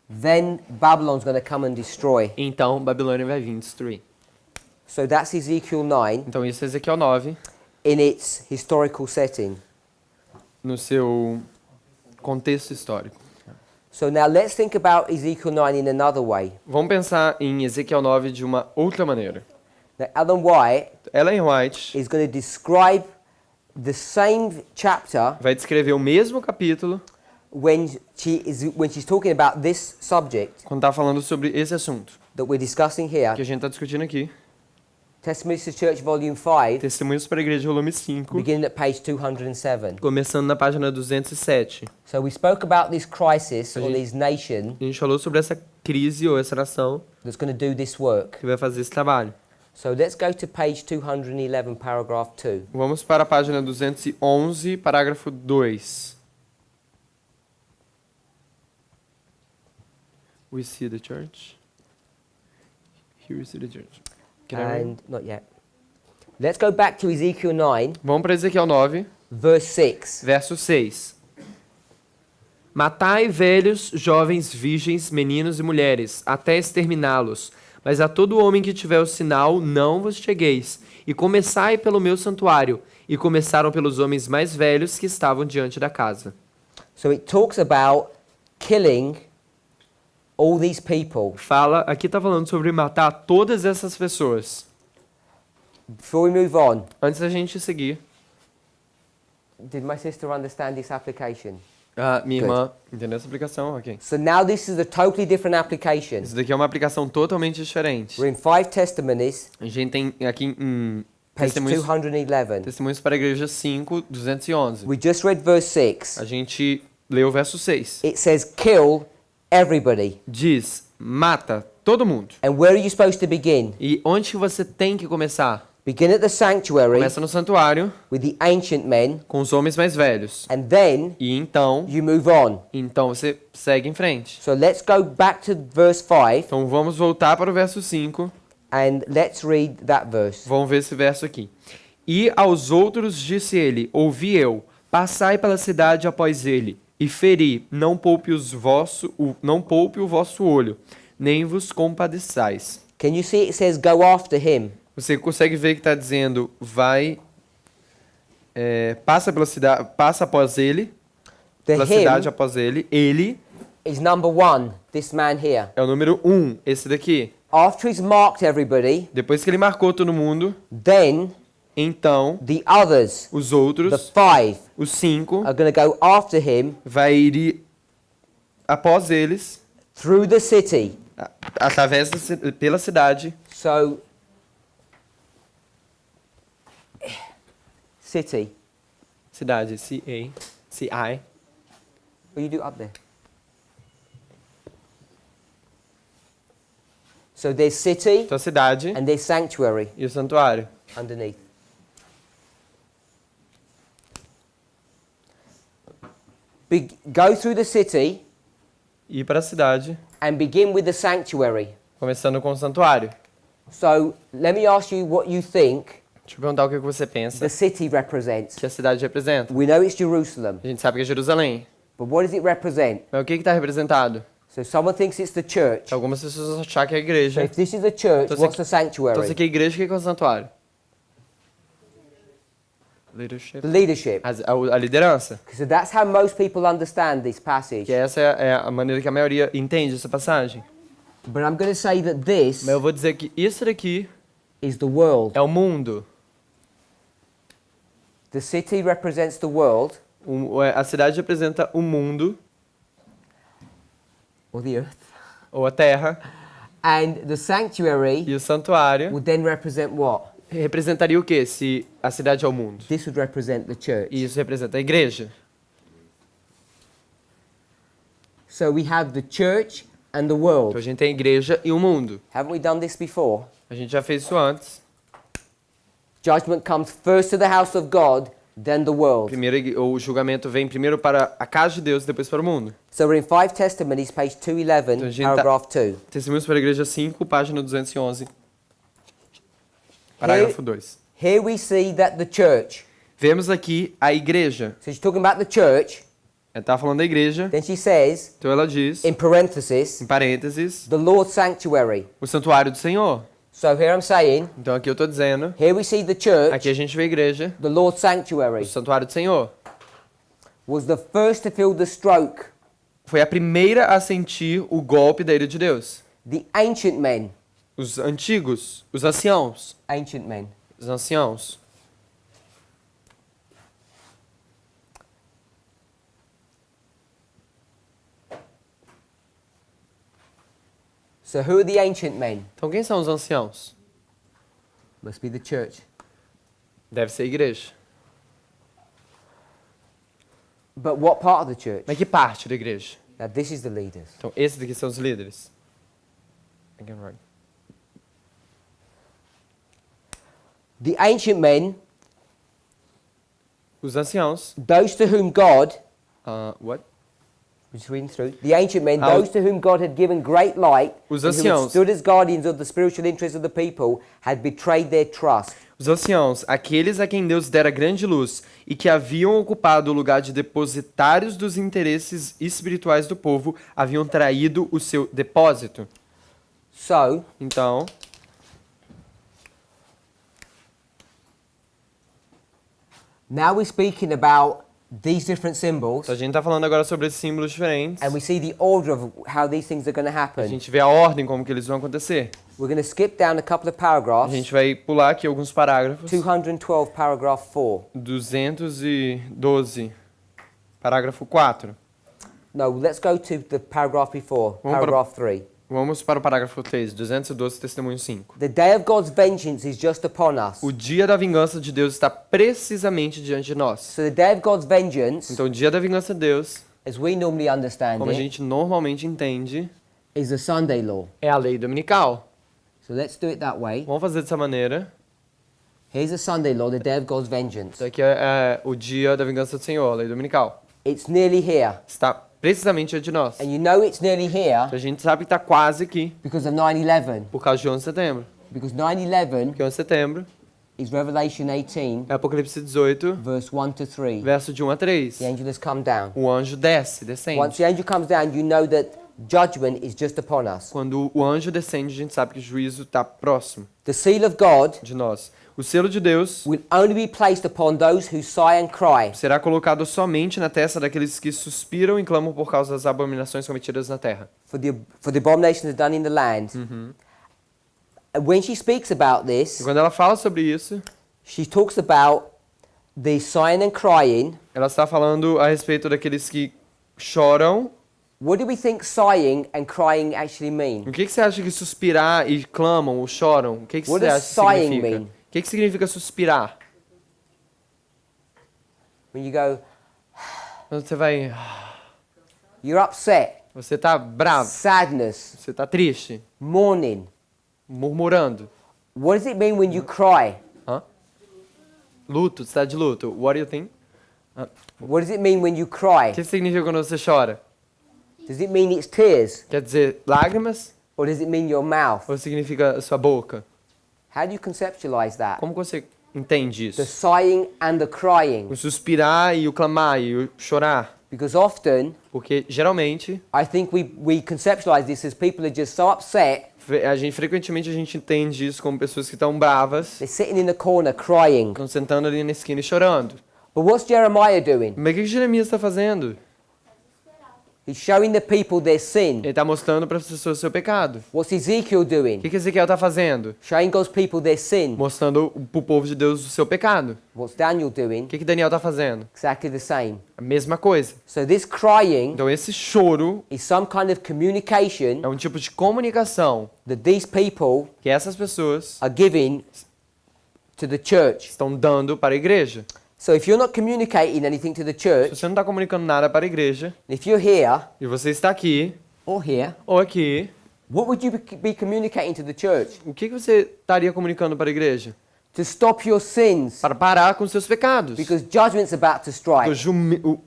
then Babylon's going to come and destroy. Então, Babilônia vai vir destruir. So that's Ezekiel 9 Então, isso é Ezequiel 9, in its historical setting. no seu contexto histórico. So now let's think about Ezekiel 9 in another way. Vamos pensar em Ezequiel 9 de uma outra maneira. Now Ellen White Ellen White is going to describe the same chapter vai descrever o mesmo capítulo when she's talking about this subject quando está falando sobre esse assunto that we're discussing here. que a gente está discutindo aqui. Testimonies to Church Volume 5, Testemunhos para a Igreja, volume 5, beginning at page 207. começando na página 207. So we spoke about this crisis or this nation A gente falou sobre essa crise ou essa nação that's going to do this work. que vai fazer esse trabalho. So let's go to page 211, paragraph 2. Vamos para a página 211, parágrafo 2. We see the church. Here we see the church. Can I read? And not yet. Let's go back to Ezekiel 9, Vamos para Ezequiel 9, verse 6. verso 6. Matai velhos, jovens, virgens, meninos e mulheres, até exterminá-los. Mas a todo homem que tiver o sinal, não vos chegueis. E começai pelo meu santuário. E começaram pelos homens mais velhos que estavam diante da casa. So it talks about killing all these people. Aqui está falando sobre matar todas essas pessoas. Before we move on, Antes da gente seguir, did my sister understand this application? minha irmã entendeu essa aplicação? Ok. So now this is a totally different application. Isso daqui é uma aplicação totalmente diferente. We're in 5 testimonies, A gente tem aqui em page testemunhos, 211. testemunhos para a igreja 5, 211. We just read verse 6. A gente leu o verso 6. It says, kill everybody. Diz, mata todo mundo. And where are you supposed to begin? E onde que você tem que começar? Begin at the sanctuary Começa no santuário with the ancient men, com os homens mais velhos. and then E então you move on. você segue em frente. So let's go back to verse 5 Então vamos voltar para o verso 5. and let's read that verse. Vamos ver esse verso aqui. E aos outros disse ele: ouvi eu, passai pela cidade após ele, e feri, não poupe o vosso olho, nem vos compadeçais. Can you see it says go after him? Você consegue ver que está dizendo, passa pela cidade, passa após ele, The pela him cidade após ele. Ele is number 1, this man here. é o número 1, esse daqui. After he's marked everybody, Depois que ele marcou todo mundo, then então the others, os the outros, 5, os 5, are going to go after him vai ir após eles, through the city. através pela cidade. So, city. Cidade, C-I. What do you do up there? So there's city Então a cidade and there's sanctuary e o santuário. underneath. Go through the city Ir para a cidade, and begin with the sanctuary. começando com o santuário. So let me ask you what you think Deixa eu perguntar o que você pensa the city represents. que a cidade representa. We know it's Jerusalem, A gente sabe que é Jerusalém. but what does it represent? Mas o que está representado? So someone thinks it's the church. Algumas pessoas acham que é a So igreja. if this is the church, Então, what's the Então, sanctuary? se aqui é a igreja, o que é o santuário? Leadership. The leadership. A liderança. So that's how most people understand this passage. Que essa é a maneira que a maioria entende essa passagem. But I'm going to say that this Mas eu vou dizer que isso daqui is the world. é o mundo. The city represents the world A cidade representa o mundo, or the earth. ou a terra, And the sanctuary e o santuário would then represent what? representaria o quê se a cidade é o mundo? This would represent the church. E isso representa a igreja. So we have the church and the world. Então a gente tem a igreja e o mundo. Haven't we done this before? A gente já fez isso antes. Judgment comes first to the house of God, then the world. Primeiro, o julgamento vem primeiro para a casa de Deus e depois para o mundo. So we're in 5 Testimonies, page 211, Então, a gente paragraph 2. Testemunhos para a igreja 5, página 211. Parágrafo 2. Here we see that the church, Vemos aqui a igreja. so she's talking about the church, Ela está falando da igreja, then she says, então ela diz, in parenthesis, em parênteses, the Lord's sanctuary. o santuário do Senhor. So here I'm saying, Então aqui eu estou dizendo, here we see the church, aqui a gente vê a igreja, the Lord's o sanctuary, santuário do Senhor. was the first to feel the stroke. Foi a primeira a sentir o golpe da ira de Deus. The ancient men, Os antigos, os anciãos, ancient men. os anciãos. So who are the ancient men? Então quem são os anciãos? Must be the church. Deve ser a igreja. But what part of the church? Mas que parte da igreja? Now this is the leaders. Então esses daqui são os líderes. Again, right. The ancient men, Os anciãos. those to whom God, What? just reading through, the ancient men, How- those to whom God had given great light, Os and who had anciãos. stood as guardians of the spiritual interests of the people, had betrayed their trust. Os anciãos, aqueles a quem Deus dera grande luz e que haviam ocupado o lugar de depositários dos interesses espirituais do povo, haviam traído o seu depósito. So, Então, now we're speaking about these different symbols, a gente está falando agora sobre esses símbolos diferentes. and we see the order of how these things are going to A happen. gente vê a ordem como que eles vão acontecer. We're going to skip down a couple of A paragraphs. gente vai pular aqui alguns parágrafos. 212, paragraph 4. 212, parágrafo 4. No, let's go to the paragraph before, Vamos para- paragraph 3. Vamos para o parágrafo 3, 212, testemunho 5. The day of God's vengeance is just upon us. O dia da vingança de Deus está precisamente diante de nós. So the day of God's vengeance, Então, o dia da vingança de Deus, as we normally understand como a it, gente normalmente entende, is the Sunday law. é a lei dominical. So let's do it that way. Vamos fazer dessa maneira. Here's the Sunday law, the day of God's vengeance. Isso aqui é o dia da vingança do Senhor, a lei dominical. It's nearly here. Está precisamente diante de nós. And you know it's nearly here A gente sabe que está quase aqui because of 9/11. por causa de 11 de setembro. Because 9/11 Porque 11 de setembro is Revelation 18, é Apocalipse 18, verse 1 to 3. verso de 1 a 3. The angel has come down. O anjo descende. Once the angel comes down, you know that judgment is just upon us. Quando o anjo descende, a gente sabe que o juízo está próximo The seal of God de nós. O selo de Deus will only be placed upon those who sigh and cry. será colocado somente na testa daqueles que suspiram e clamam por causa das abominações cometidas na terra. For the abominations done in the land. And when she speaks about E this, quando ela fala sobre isso, she talks about the sighing and crying. ela está falando a respeito daqueles que choram. What do we think sighing and crying actually mean? O que você acha que suspirar e clamam ou choram? O que What você does acha que sighing significa? mean? O que significa suspirar? When you go, Quando você vai... you're upset, Você está bravo, sadness, você está triste, mourning. murmurando. What does it mean when you cry? Hã? Luto, você está de luto. What do you think? What does it mean when you cry? O que significa quando você chora? Does it mean it's tears? Quer dizer lágrimas Or does it mean your mouth? ou significa a sua boca? How do you conceptualize that? Como você entende The isso? sighing and the crying. O suspirar e o clamar e o chorar. Because often, Porque geralmente, I think we conceptualize this as people are just so upset, frequentemente a gente entende isso como pessoas que estão bravas, they're sitting in the corner crying. estão sentando ali na esquina e chorando. But what's Jeremiah doing? Mas o que Jeremias está fazendo? He's showing the people their sin. Ele está mostrando para as pessoas o seu pecado. What's Ezekiel O doing? que Ezequiel está fazendo? Showing God's people their sin. Mostrando para o povo de Deus o seu pecado. What's Daniel O doing? que Daniel está fazendo? Exactly the same. A mesma coisa. So this crying Então esse choro is some kind of communication é um tipo de comunicação that these people que essas pessoas are giving to the church. estão dando para a igreja. So if you're not communicating anything to the Se church, você não está comunicando nada para a igreja, if you're here e você está aqui or here, ou aqui, what would you be communicating to the church? o que você estaria comunicando para a igreja? To stop your sins, Para parar com seus pecados. because judgment's about to strike. O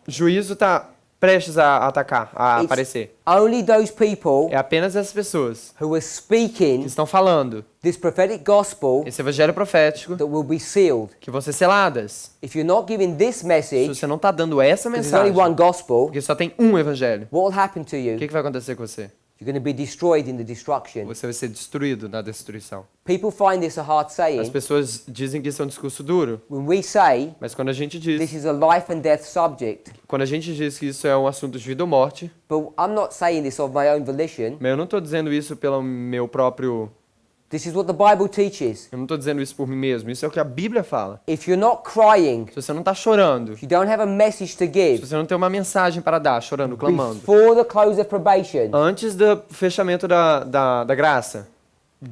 juízo está prestes a atacar, a It's aparecer. only those people É apenas essas pessoas who are que speaking estão falando this prophetic gospel esse evangelho profético that will be sealed. que vão ser seladas. If you're not giving this Se message, você não está dando essa because there's only mensagem, one gospel, porque só tem um evangelho, what will happen to o you? que vai acontecer com você? You're going to be destroyed in the destruction. Você vai ser destruído na destruição. People find this a hard As saying. pessoas dizem que isso é um discurso duro, When we say mas quando a gente this diz, is a life and death subject, quando a gente diz que isso é um assunto de vida ou morte, but I'm not saying this of my own volition. mas eu não estou dizendo isso pelo meu próprio, This is what the Bible teaches. eu não estou dizendo isso por mim mesmo, isso é o que a Bíblia fala. If you're not crying, Se você não está chorando, if you don't have a message to se give você não tem uma mensagem para dar, chorando, clamando, before the close of probation, antes do fechamento da graça,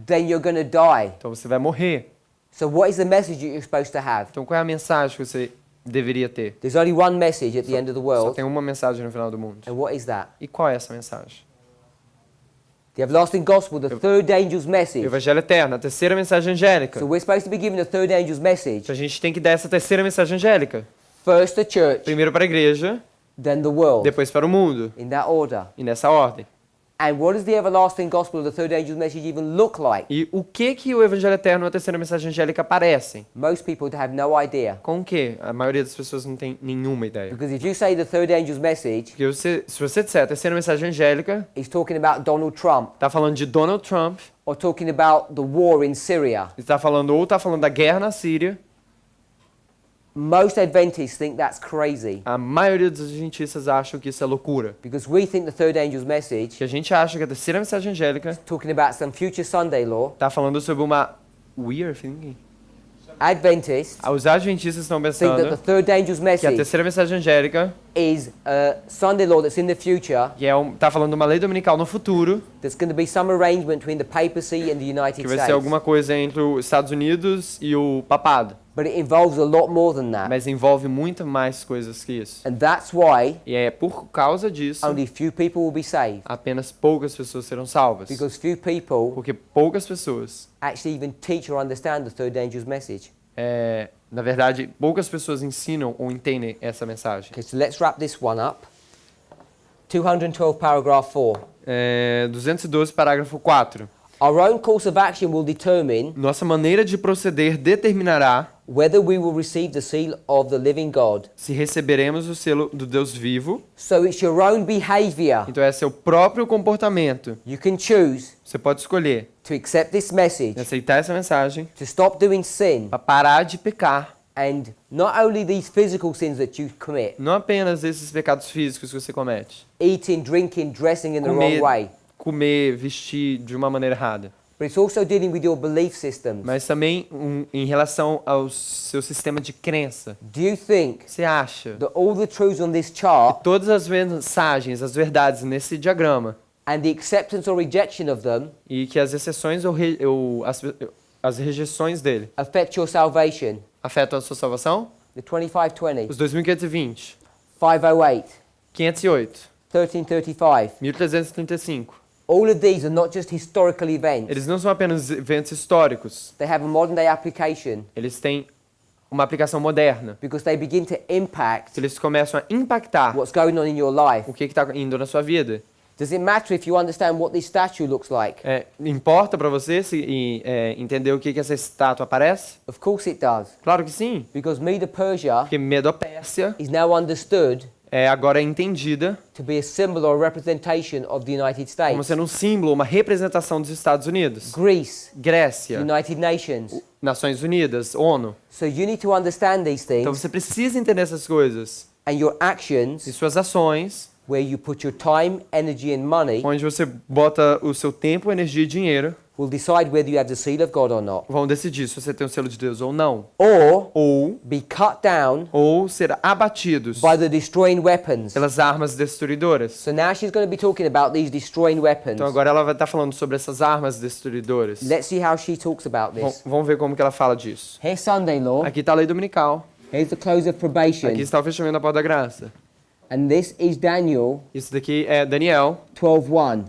then you're going to die. então você vai morrer. So what is the message that you're supposed to have? Então qual é a mensagem que você deveria ter? There's only one message at the end of the Só world. tem uma mensagem no final do mundo. And what is that? E qual é essa mensagem? The everlasting gospel, the third angel's O message. Evangelho Eterno, a terceira mensagem angélica. So we're supposed to be given the third angel's message. Então a gente tem que dar essa terceira mensagem angélica. First the church, Primeiro para a igreja, then the world. depois para o mundo. In that order. E nessa ordem. And what does the everlasting gospel, the third angel's message even look like? E o que o Evangelho Eterno e a terceira mensagem angélica parecem? Most people have no idea. Com o que? A maioria das pessoas não tem nenhuma ideia. Because if you say the third angel's message, Porque se você disser a terceira mensagem angélica, he's talking about Donald Trump, está falando de Donald Trump, or talking about the war in Syria, está falando da guerra na Síria, most Adventists think that's crazy. a maioria dos adventistas acham que isso é loucura. Because we think the third angel's message Que a gente acha que a terceira mensagem angélica talking about some future Sunday law. está falando sobre uma weird thing. Adventists Os adventistas estão think that the pensando third angel's que a message terceira mensagem angélica is a Sunday law that's in the future que tá falando de uma lei dominical no futuro, There's going to be some arrangement between the papacy and the United que vai ser States. alguma coisa entre os Estados Unidos e o papado. But it involves a lot more than that. Mas envolve muito mais coisas que isso. And that's why E é por causa disso, only few people will be saved. apenas poucas pessoas serão salvas. Because few people Porque poucas pessoas, actually even teach or understand the third angel's message. na verdade, poucas pessoas ensinam ou entendem essa mensagem. Okay, so let's wrap this one up. 212 paragraph 4. 212, parágrafo 4. Our own course of action will determine Nossa maneira de proceder determinará whether we will receive the seal of the living God. se receberemos o selo do Deus vivo. So it's your own behavior. Então é seu próprio comportamento. You can choose Você pode escolher to accept this message, aceitar essa mensagem to stop doing sin, para parar de pecar. and not only these physical sins that you commit, Não apenas esses pecados físicos que você comete. eating, drinking, dressing in the wrong Comer, way, comer, vestir de uma maneira errada. but it's also dealing with your belief systems. Mas também em relação ao seu sistema de crença. Do you think Você acha that all the truths on this chart que todas as mensagens, as verdades nesse diagrama and the acceptance or rejection of them e que as exceções ou as rejeições dele affect your salvation? afetam a sua salvação? The 2520, Os 2520, 508, 508, 1335. 1335. All of these are not just historical events. Eles não são apenas eventos históricos. They have a modern day application Eles têm uma aplicação moderna. because they begin to impact Eles começam a impactar what's going on in your life. o que está indo na sua vida. Does it matter if you understand what this statue looks like? Importa para você entender o que essa estátua parece? Of course it does. Claro que sim. Because Medo-Persia Porque Medo-Pérsia is now understood agora é entendida to be a symbol or representation of the United como States. sendo um símbolo, uma representação dos Estados Unidos. Greece, Grécia, United Nations. Nações Unidas, ONU. So you need to understand these Então things, você precisa entender essas coisas. and your E actions, suas ações, where you put your time, energy and money, onde você bota o seu tempo, energia e dinheiro, will decide whether you have the seal of God or not. vão decidir se você tem o selo de Deus ou não. Or Ou be cut down ser abatidos by the destroying weapons. pelas armas destruidoras. So now she's going to be talking about these destroying weapons. Então agora ela vai estar falando sobre essas armas destruidoras. Let's see how she talks about this. Vamos ver como que ela fala disso. Here's Sunday law. Aqui está a lei dominical. Here's the close of probation. Aqui está o fechamento da porta da graça. And this is Daniel Isso daqui é Daniel 12:1.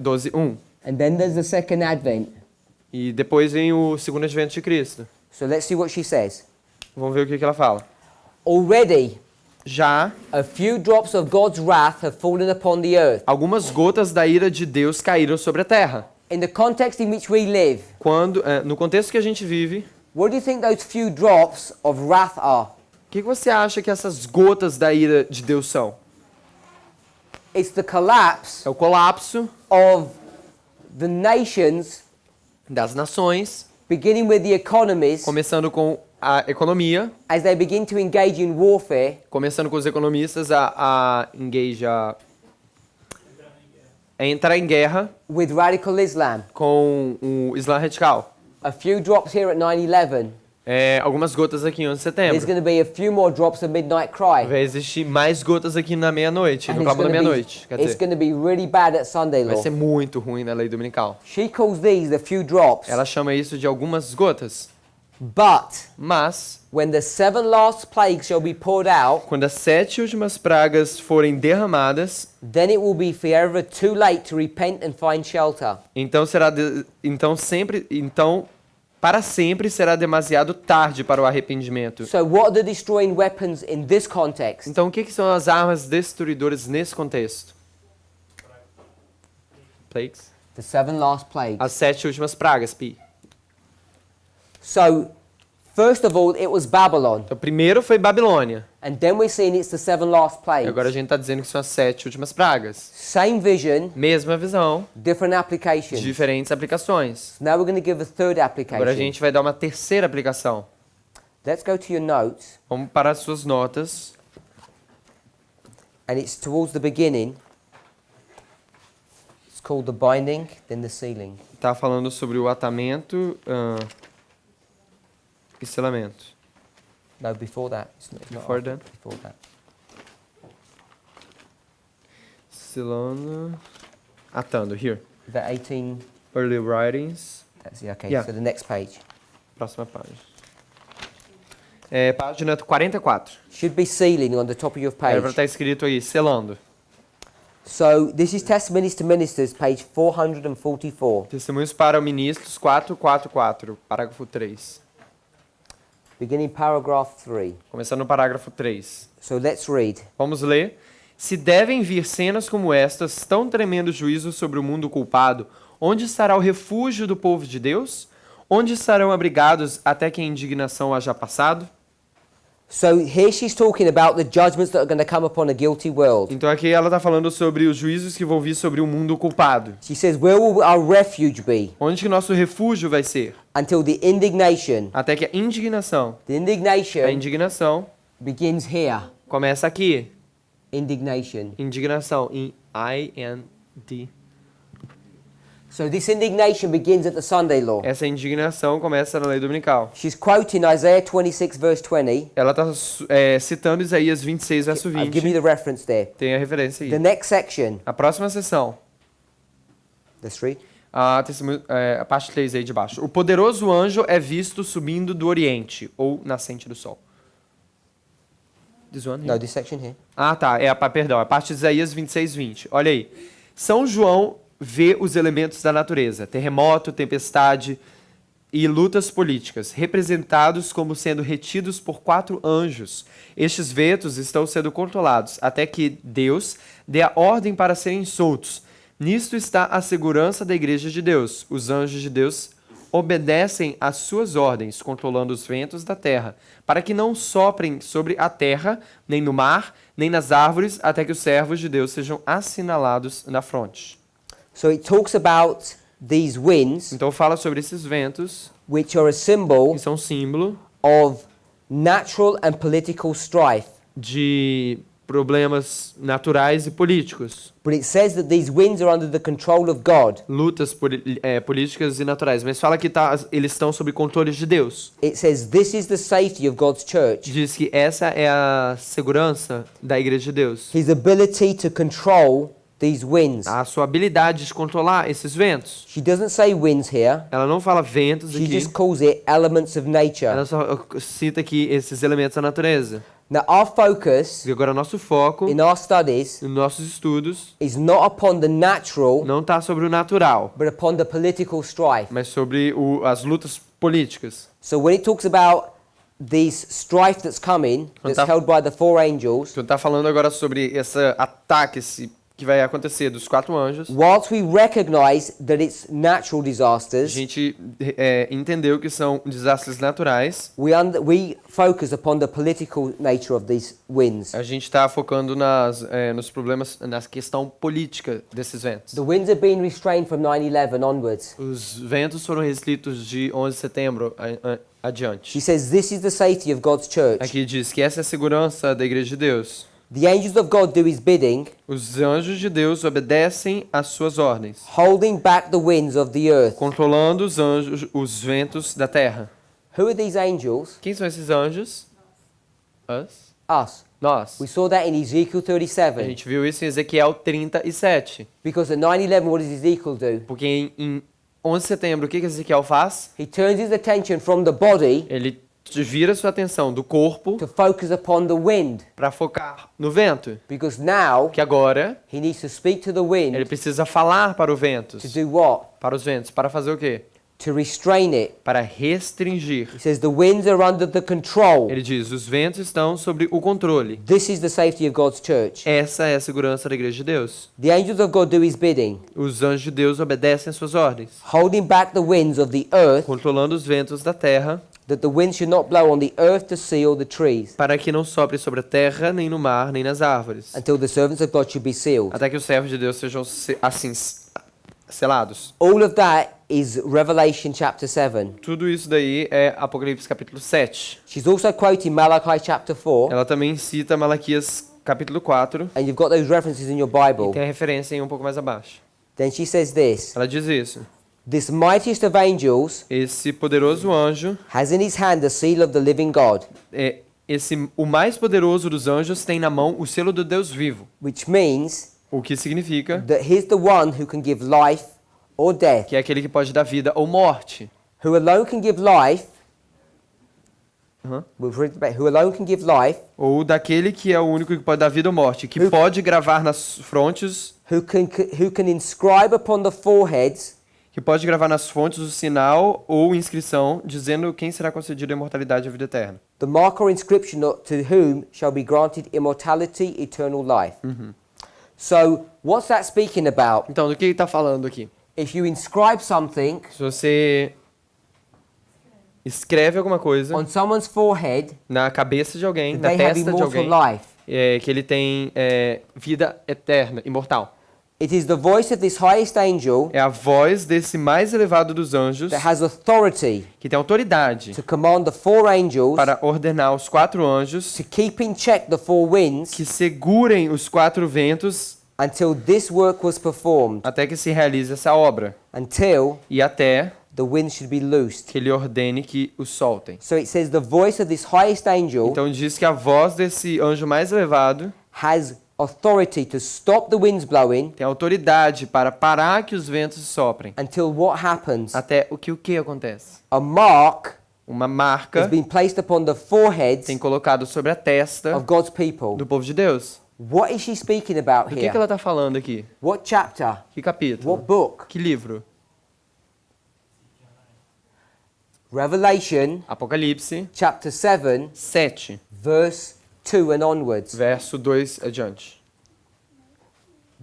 12:1. And then there's the second advent. E depois vem o segundo advento de Cristo. So let's see what she says. Vamos ver o que ela fala. Already Já a few drops of God's wrath have fallen upon the earth. algumas gotas da ira de Deus caíram sobre a terra. In the context in which we live, No contexto que a gente vive, what do you think those few drops of wrath are? o que você acha que essas gotas da ira de Deus são? It's the collapse É o colapso of the nations, das nações, beginning with the economies, começando com a economia, as they begin to engage in warfare começando com os economistas a entrar em guerra with radical Islam. com o Islã radical. A few drops here at 9/11. Algumas gotas aqui em 11 de There's setembro. going to be a few more drops of midnight cry. Vai existir mais gotas aqui na meia-noite, And no cabo da meia-noite. Quer it's dizer, going to be really bad at Sunday vai law. ser muito ruim na lei dominical. She calls these the few drops. Ela chama isso de algumas gotas. But Mas, when the 7 last plagues shall be poured out, quando as 7 últimas pragas forem derramadas, then it will be forever too late to repent and find shelter. Para sempre será demasiado tarde para o arrependimento. So what are the destroying weapons in this context? Então, o que são as armas destruidoras nesse contexto? Plagues? The 7 last plagues. As 7 últimas pragas, Pi. So, first of all, it was Babylon. Então, primeiro foi Babilônia. And then we're seeing it's the 7 last E plagues. agora a gente está dizendo que são as 7 últimas pragas. Same vision, Mesma visão, different applications. diferentes aplicações. Now we're going to give a third Agora a application. gente vai dar uma terceira aplicação. Let's go to your notes. Vamos para as suas notas. And it's towards the beginning. It's called the binding, then the sealing. Está falando sobre o atamento e selamento. No, before that. It's not Before after, that? Before that. Selando. Atando, here. Is that 18? Early Writings. That's it, okay. Yeah. So the next page. Próxima página. Página 44. Should be sealing on the top of your Era page. para estar escrito aí, selando. So this is Testimonies to Ministers, page 444. Testemunhos para ministros, 444, parágrafo 3. Beginning paragraph 3. Começando no parágrafo 3. So let's read. Vamos ler. Se devem vir cenas como estas, tão tremendo juízo sobre o mundo culpado, onde estará o refúgio do povo de Deus? Onde estarão abrigados até que a indignação haja passado? So here she's talking about the judgments that are going to come upon a guilty world. Então aqui ela está falando sobre os juízos que vão vir sobre o mundo culpado. She says, where will our refuge be? Onde que nosso refúgio vai ser? Until the indignation. Até que a indignação. The indignation A indignação begins here. começa aqui. Indignation. Indignação em I-N-D. So this indignation begins at the Sunday law. Essa indignação começa na lei dominical. She's quoting Isaiah 26 verse 20. Ela está citando Isaías 26, verso I've given you 20. the reference there. Tem a referência The aí. next section. A próxima sessão, Let's read. a parte 3 aí de baixo. O poderoso anjo é visto subindo do oriente, ou nascente do sol. This one here? No, this section here. Ah, tá. Perdão. A parte de Isaías 26, 20. Olha aí. São João vê os elementos da natureza, terremoto, tempestade e lutas políticas, representados como sendo retidos por 4 anjos. Estes ventos estão sendo controlados até que Deus dê a ordem para serem soltos. Nisto está a segurança da igreja de Deus. Os anjos de Deus obedecem às suas ordens, controlando os ventos da terra, para que não soprem sobre a terra, nem no mar, nem nas árvores, até que os servos de Deus sejam assinalados na fronte. So it talks about these winds, Então fala sobre esses ventos, which are a symbol que são símbolo of natural and political strife. de problemas naturais e políticos, But it says that these winds are under the control of God. lutas políticas e naturais, mas fala que eles estão sob controle de Deus. It says this is the safety of God's church. Diz que essa é a segurança da igreja de Deus. His ability to control these winds. A sua habilidade de controlar esses ventos. She doesn't say winds here. Ela não fala ventos She aqui, just calls it elements of nature. ela só cita aqui esses elementos da natureza. Now our focus E agora nosso foco, in our studies nos nossos estudos, is not upon the natural, não está sobre o natural, but upon the political strife. mas sobre as lutas políticas. So when it talks about this strife that's coming, that's Tá. held by the 4 angels, Então está falando agora sobre esse ataque que vai acontecer dos 4 anjos. whilst we recognize that it's natural A disasters, gente entendeu que são desastres naturais. we focus upon the political nature of these winds. A gente está focando nos problemas, na questão política desses ventos. The winds are being restrained from 9/11 onwards. Os ventos foram restritos de 11 de setembro adiante. She says this is the safety of God's church. Aqui diz que essa é a segurança da igreja de Deus. The angels of God do his bidding, Os anjos de Deus obedecem às suas ordens, holding back the winds of the earth. controlando os ventos da terra. Who are these angels? Quem são esses anjos? Us? Us. Nós. We saw that in Ezekiel A 37. gente viu isso em Ezequiel 37. Because at 9/11, what does Ezekiel do? Porque em 11 de setembro, o que Ezequiel faz? He turns his attention from the body Ele vira sua atenção do corpo to focus upon the wind. para focar no vento. Because now Que agora he needs to speak to the ele wind precisa falar para o ventos. to do what? Para os ventos. Para fazer o quê? To restrain it. Para restringir. He says the winds are under the control. Ele diz, os ventos estão sobre o controle. This is the safety of God's church. Essa é a segurança da igreja de Deus. The angels of God do his bidding, Os anjos de Deus obedecem às suas ordens, holding back the winds of the earth, controlando os ventos da terra, that the wind should not blow on the earth, the sea, or the trees, para que não sopre sobre a terra, nem no mar, nem nas árvores, until the servants of God should be sealed. até que os servos de Deus sejam assim selados. All of that is Revelation chapter 7. Tudo isso daí é Apocalipse capítulo 7. She's also quoting Malachi chapter 4, Ela também cita Malaquias capítulo 4, and you've got those references in your Bible. e tem a referência em um pouco mais abaixo. Then she says this, Ela diz isso. this mightiest of angels Esse poderoso anjo, has in his hand the seal of the living God, o mais poderoso dos anjos tem na mão o selo do Deus vivo, which means o que significa that he's the one who can give life or death, que é aquele que pode dar vida ou morte. who alone can give life, Uhum. who alone can give life, Ou daquele que é o único que pode dar vida ou morte, que pode gravar nas frontes, who can inscribe upon the foreheads que pode gravar nas fontes o sinal ou inscrição, dizendo quem será concedido a imortalidade e a vida eterna. the mark or inscription to whom shall be granted immortality, eternal life. So, what's that speaking about? Então, do que ele está falando aqui? If you inscribe something Se você escreve alguma coisa on someone's forehead, na cabeça de alguém, that na they have testa de immortal alguém, life. que ele tem vida eterna, imortal. It is the voice of this highest angel É a voz desse mais elevado dos anjos that has authority que tem autoridade to command the four angels para ordenar os 4 anjos to keep in check the four winds que segurem os 4 ventos until this work was performed, até que se realize essa obra until e até the winds should be loosed. que ele ordene que os soltem. So it says the voice of this highest angel Então diz que a voz desse anjo mais elevado has authority to stop the winds blowing tem autoridade para parar que os ventos soprem. until what happens? Até o que acontece? A mark Uma has marca been placed upon the foreheads tem colocado sobre a testa of God's people. do povo de Deus. What is she speaking about Do que here? ela está falando aqui? What chapter? Que capítulo? What book? Que livro? Revelation Apocalipse chapter 7 7, verse 2 and onwards. verso 2 adiante.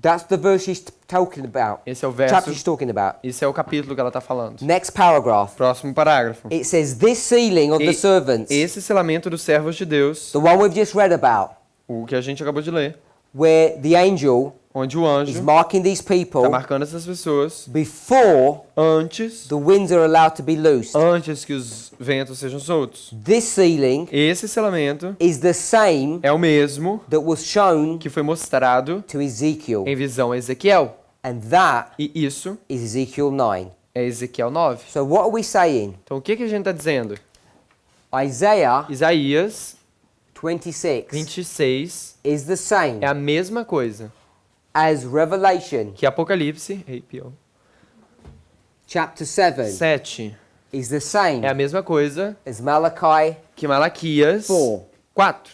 That's the verse she's talking about. Esse é o Chapter verso, she's talking about. esse é o capítulo que ela está falando. Next paragraph. Próximo parágrafo. It says, this sealing of the servants, Esse selamento dos servos de Deus, the one we've just read about, o que a gente acabou de ler, where the angel onde o is anjo marking these people está marcando essas pessoas before antes the winds are allowed to be loosed. antes que os ventos sejam soltos. This sealing Esse selamento is the same é o mesmo that was shown que foi mostrado to Ezekiel. em visão a Ezequiel. And that E isso is Ezekiel 9. é Ezequiel 9. So what are we saying? Então o que a gente está dizendo? Isaiah Isaías 26 26 is the same é a mesma coisa as Revelation que Apocalipse chapter 7 7 is the same é a mesma coisa as Malachi que Malaquias 4 4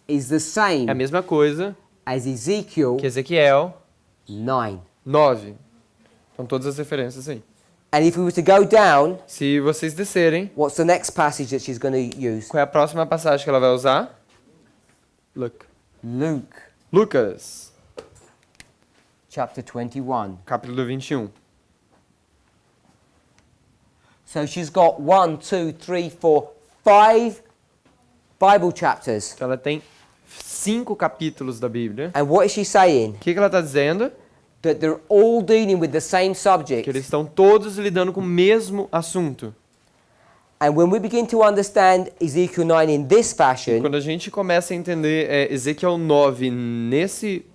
is the same é a mesma coisa as Ezekiel que Ezequiel 9. 9. Então todas as referências aí. And if we were to go down, Se vocês descerem, what's the next passage that she's going to use? qual é a próxima passagem que ela vai usar? Luke Lucas, chapter 21. capítulo 21. So she's got 1, 2, 3, 4, 5 Bible chapters. Então ela tem 5 capítulos da Bíblia. And what is she saying? O que ela está dizendo? That they're all dealing with the same Que subject. eles estão todos lidando com o mesmo assunto. And when we begin to understand Ezekiel 9 in this fashion, Quando a gente começa a entender Ezequiel 9 nesse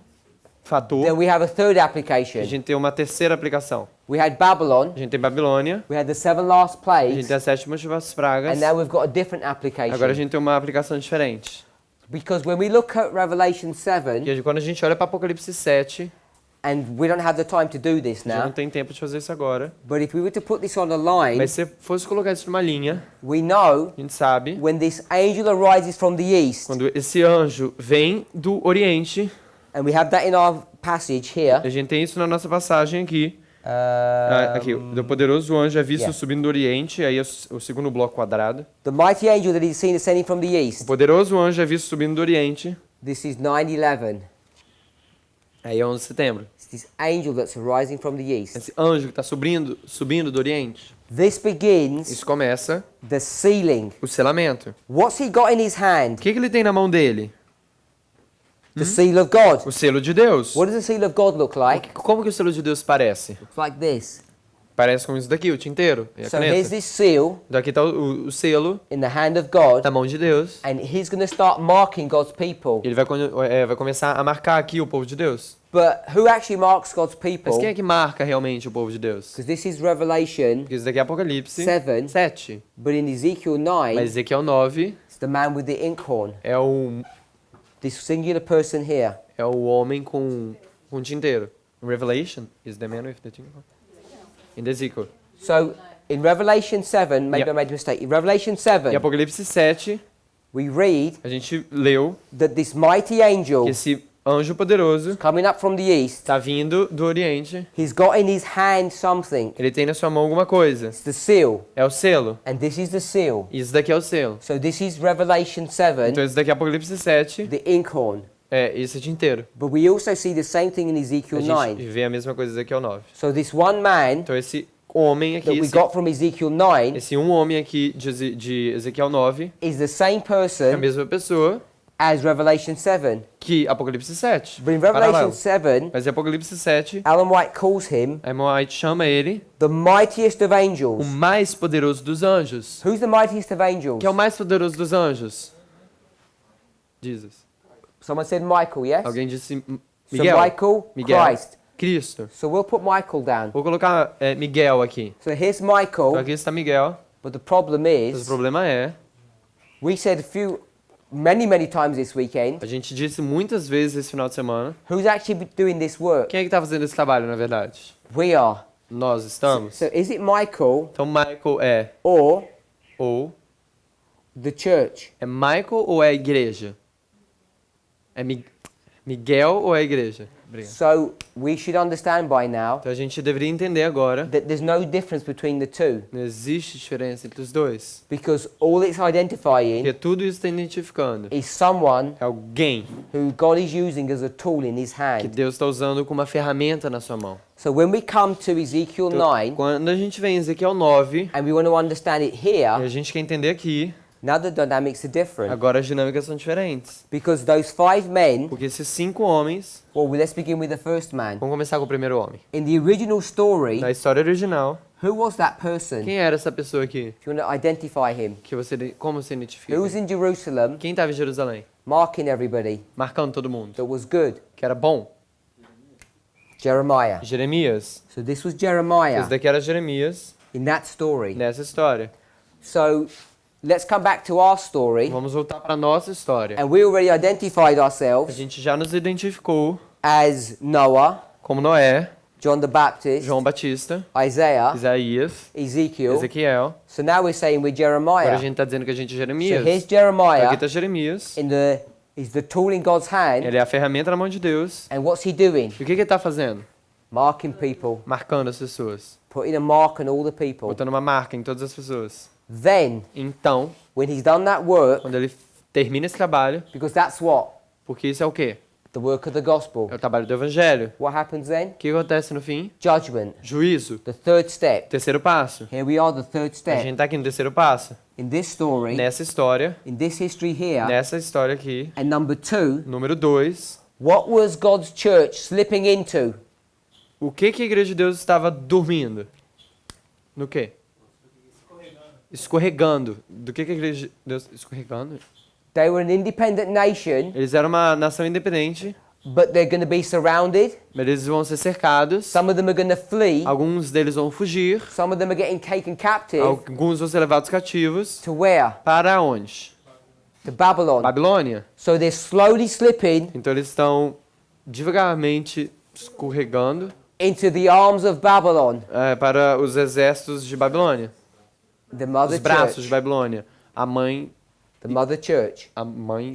fator, then we have a third a application. gente tem uma terceira aplicação. We had Babylon, A gente tem Babilônia, we had the 7 last a plagues, gente tem as 7 últimas pragas, and now we've got a different application. agora a gente tem uma aplicação diferente. Because when we look at Revelation 7, E quando a gente olha para Apocalipse 7, and we don't have the time to do this já não now, tem tempo de fazer isso agora, but if we were to put this on a line, mas se fosse colocar isso numa linha, we know a gente sabe, when this angel arises from the east, quando esse anjo vem do Oriente, and we have that in our passage here, a gente tem isso na nossa passagem aqui, aqui, do poderoso anjo é visto yeah. subindo do Oriente, aí é o segundo bloco quadrado. the mighty angel that is seen ascending from the O east, poderoso anjo é visto subindo do Oriente, this is 9/11. aí é 11 de setembro. It's this angel that's arising from the east. Esse anjo que está subindo do Oriente, This begins isso começa the sealing. o selamento. What's he got in his hand? O que ele tem na mão dele? The seal of God. O selo de Deus. What does the seal of God look like? Como que o selo de Deus parece? It's like this. Parece com isso daqui, o tinteiro e a So here's caneta. this seal Daqui está o selo in the hand of God, na mão de Deus. and he's going to start marking God's people. Ele vai começar a marcar aqui o povo de Deus. But who actually marks God's people? Mas quem é que marca realmente o povo de Deus? Because this is Revelation Porque isso daqui é Apocalipse 7, 7. but in Ezekiel 9, Mas Ezequiel 9 it's the man with the inkhorn. é o This singular person here. homem com tinteiro. Revelation is the man with the thing. In Ezekiel. So in Revelation 7, maybe Yeah. I made a mistake. In Revelation Em 7, Apocalipse 7, we read a gente leu that this mighty angel que esse anjo poderoso coming up from the east, está vindo do Oriente. he's got in his hand something. Ele tem na sua mão alguma coisa. It's the seal. É o selo. And this is the seal. Isso daqui é o selo. So this is Revelation 7, Então esse daqui é Apocalipse 7. the inkhorn. É, esse aqui inteiro. But we also see the same thing in A Ezekiel gente 9. vê a mesma coisa aqui ao 9. So this one man Então esse homem that aqui, we got from Ezekiel 9 esse um homem aqui de Ezequiel 9, is the same é a person mesma pessoa as Revelation 7. que Apocalipse 7. But in Paralelo. Revelation 7, Mas em Apocalipse 7, Ellen White calls him a irmã White chama ele the mightiest of o angels. mais poderoso dos anjos. Who's the mightiest of angels? Que é o mais poderoso dos anjos? Jesus. Someone said Michael, yes? Alguém disse So Miguel. Michael, Miguel. Christ. Cristo. So we'll put Michael down. Vou colocar Miguel aqui. So here's Então Michael, aqui está Miguel. but the problem Mas o is, problema é, we said many times this weekend, a gente disse muitas vezes esse final de semana, who's actually doing this work? quem é que está fazendo esse trabalho, na verdade? We are. Nós estamos. So is it Michael Então Michael é or ou the church? é Michael ou é a igreja? É Miguel ou é a igreja? Obrigado. So we should understand by now Então a gente deveria entender agora, that there's no difference between the two, não existe diferença entre os dois. because all it's identifying Porque tudo isso está identificando. is someone É alguém who God is using as a tool in his que hand. Deus está usando como uma ferramenta na sua mão. So when we come to Ezekiel Então, 9 quando a gente vem em Ezequiel 9, and we want to understand it e here, a gente quer entender aqui, now the dynamics are different, agora as dinâmicas são diferentes. because those 5 men, Porque esses 5 homens, well, let's begin with the first man. vamos começar com o primeiro homem. In the original story, Na história original, who was that person? quem era essa pessoa aqui? If you want to identify him, Que você, como você identifica? who was in Jerusalem, Quem estava em Jerusalém? marking everybody Marcando todo mundo. that was good? Que era bom? Jeremiah. Jeremias. So this was Esse Jeremiah daqui era Jeremias in that story. nessa história. So let's come back to our story. Vamos voltar para nossa história. And we already identified A ourselves gente já nos identificou as Noah, como Noé, John the Baptist, João Batista, Isaiah, Isaías, Ezekiel. Ezequiel. So now we're saying we're Agora a Jeremiah. gente está dizendo que a gente é So Jeremias. here's Então aqui Jeremiah está Jeremias. he's the tool in God's hand. Ele é a ferramenta na mão de Deus. And what's he doing? E o que ele está fazendo? Marking people, Marcando as pessoas. putting a mark on all the people. Botando uma marca em todas as pessoas. Then, Então, when he's done that work, quando ele termina esse trabalho, because that's what? porque isso é o quê? The work of the gospel. É o trabalho do Evangelho. What happens then? O que acontece no fim? Judgment. Juízo. The third step. Terceiro passo. Here we are, the third A step. gente está aqui no terceiro passo. In this story, Nessa história, in this history here, nessa história aqui, and number 2, número 2, what was God's church slipping into? o que a Igreja de Deus estava dormindo? No quê? Escorregando. Do que a Igreja de Deus... Escorregando? They were an independent nation, Eles eram uma nação independente, but they're going to be surrounded. mas eles vão ser cercados. Some of them are going to flee. Alguns deles vão fugir. Some of them are getting taken captive. Alguns vão ser levados cativos. To where? Para onde? To Babylon. Babilônia. So they're slowly slipping Então eles estão devagarmente escorregando into the arms of Babylon, para os exércitos de Babilônia. the mother Os braços de church. Babilônia. A mãe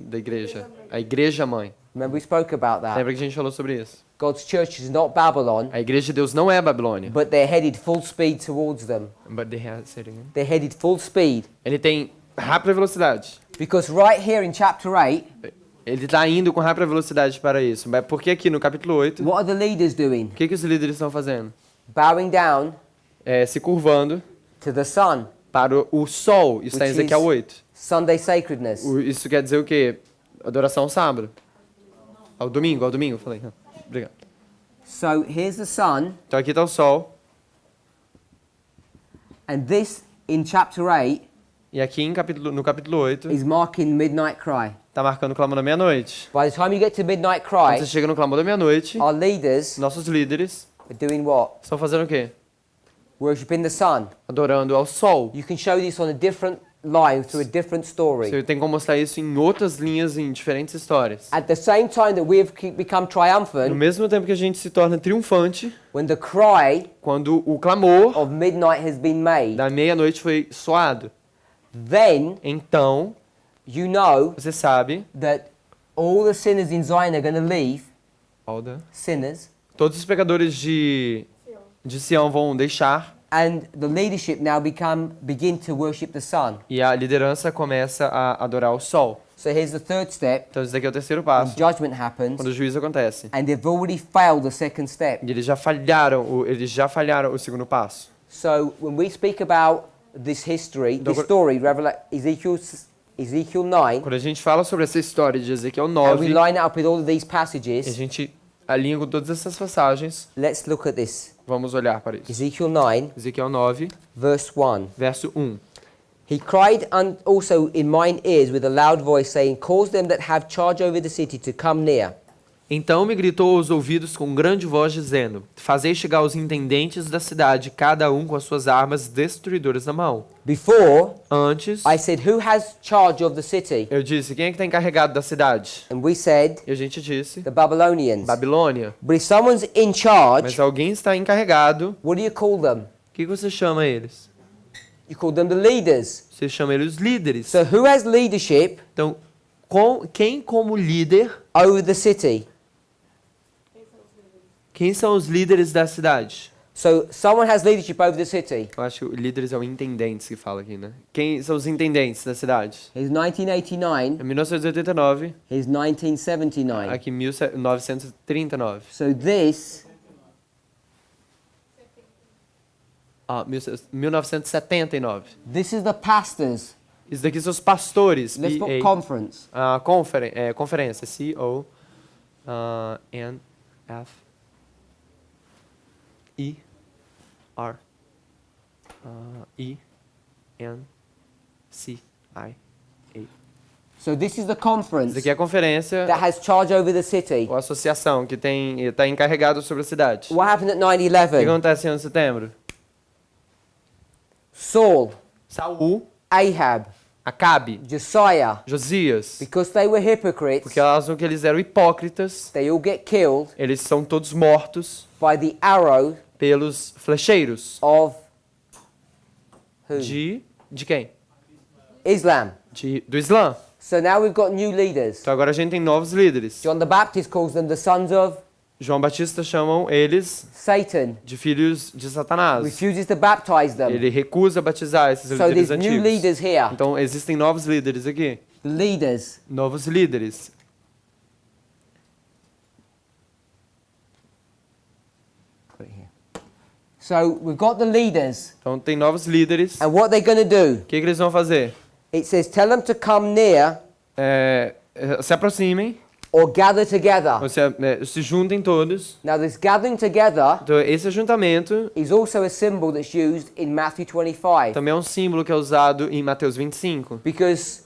da igreja. A igreja mãe. Remember we spoke about that. Lembra que a gente falou sobre isso? God's church is not Babylon, A igreja de Deus não é a Babilônia. but they're headed full speed towards them. But they have- say it again. They're headed full speed. Ele tem rápida velocidade. Because right here in chapter 8, Ele está indo com rápida velocidade para isso. Mas por que aqui no capítulo 8, o what are the leaders doing? que os líderes estão fazendo? Bowing down Se curvando to the sun. para o sol. Isso está em Which Ezequiel is- 8. Sunday sacredness. Isso quer dizer o quê? Adoração ao sábado. Ao domingo, falei. Obrigado. So here's the sun, Então aqui está o sol. and this in chapter 8 E aqui no capítulo 8, is marking midnight cry. está marcando o clamor da meia-noite. By the time you get to midnight Quando cry, você chega no clamor da meia-noite, our leaders nossos líderes are doing what? estão fazendo o quê? Worshipping the sun. Adorando ao sol. You can show this on a different line through a different story. Você tem como mostrar isso em outras linhas, em diferentes histórias. At the same time that we have become No triumphant, mesmo tempo que a gente se torna triunfante, when the cry quando o clamor of midnight has been made, da meia-noite foi soado, then então you know você sabe, that all the sinners in Zion are going to leave, sinners, todos os pecadores de Sião vão deixar, and the leadership now begin to worship the sun. e a liderança começa a adorar o sol. So here's the third step. Então esse daqui é o terceiro When passo, judgment happens, quando o juízo acontece. and they've already failed the second step. E eles já falharam o segundo passo. So when we speak about this history, this story, Ezekiel 9, Quando a gente fala sobre essa história de Ezequiel and we 9, line it up with all of these a passages, gente alinha com todas essas passagens, let's look at this. vamos olhar para isso. Ezekiel 9, Ezequiel 9, verse 1. verso 1. He cried also in mine ears with a loud voice, saying, cause them that have charge over the city to come near. Então me gritou aos ouvidos com grande voz, dizendo: Fazei chegar os intendentes da cidade, cada um com as suas armas destruidoras na mão. Before, Antes, I said, who has charge of the city? eu disse: Quem é que está encarregado da cidade? And we said, E a gente disse: the Babylonians. Babilônia. But if someone's in charge, Mas alguém está encarregado, what do you call them? o que você chama eles? You call them the leaders. Você chama eles os líderes. So who has leadership Então, quem como líder, over the city? quem são os líderes da cidade? So someone has leadership over the city. Eu acho que líderes é o intendentes que fala aqui, né? Quem são os intendentes da cidade? Here's 1989. Em 1989, Here's 1979. aqui em 1939. So this 1979. is the pastors. Isso daqui são os pastores. Let's put PA. conference. Conferência. C-O-N-F-E-R. E-N-C-I-A. So this is the Isso conference aqui é a conferência that has charge over the city. ou associação que está encarregado sobre a cidade. What happened at O que 9/11? acontece em 11 de setembro? Saul, Saul, Ahab, Acabe, Josiah, Josias, because they were hypocrites, porque elas que eles eram hipócritas, they all get killed eles são todos mortos by the arrow pelos flecheiros of who? de quem? Islam. Do Islã. So now we've got new leaders. Então agora a gente tem novos líderes. John the Baptist calls them the sons of João Batista chamam eles Satan, de filhos de Satanás. refuses to baptize them. Ele recusa batizar esses So líderes there's new antigos. leaders here. Então existem novos líderes aqui. The leaders. Novos líderes. Put it here. So we've got the leaders. Então tem novos líderes. And what they're going to do? O que eles vão fazer? It says, tell them to come near Se aproximem, or gather together. ou se juntem todos. Now this gathering together Então esse ajuntamento is also a symbol that's used in Matthew 25. também é um símbolo que é usado em Mateus 25. Because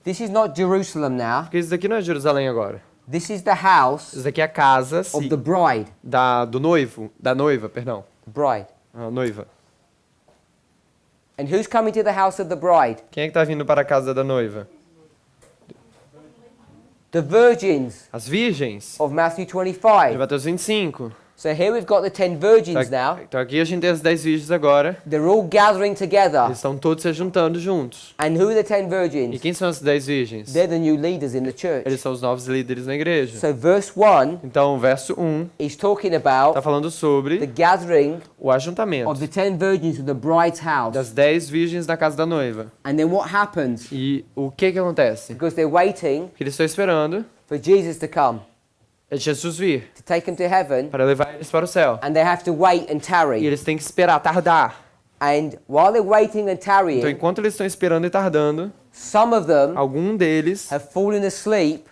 this is not Jerusalem now. Porque isso daqui não é Jerusalém agora. This is the house Isso daqui é a casa of the bride. do noivo, da noiva, perdão. The bride. A noiva. And who's coming to the house of the bride? Quem é que está vindo para a casa da noiva? The virgins As virgens. of Matthew De 25. Mateus 25. So here we've got the 10 virgins now. Então aqui a gente tem as 10 virgens agora. They're all gathering together. Eles estão todos se juntando juntos. And who are the 10 E virgins? quem são as 10 virgens? They're the new leaders in the church. Eles são os novos líderes na igreja. So verse 1 Então, o verso 1 is talking está about falando the sobre gathering o ajuntamento of the 10 virgins of the bride's house. das 10 virgens da casa da noiva. And then what happens? E o que acontece? Because they're waiting Que eles estão esperando for Jesus to come, é Jesus vir to take them to heaven, para levar eles para o céu. and they have to wait and E tarry. eles têm que esperar, tardar. And while they're waiting and Então, tarrying, enquanto eles estão esperando e tardando, some of them alguns deles have fallen asleep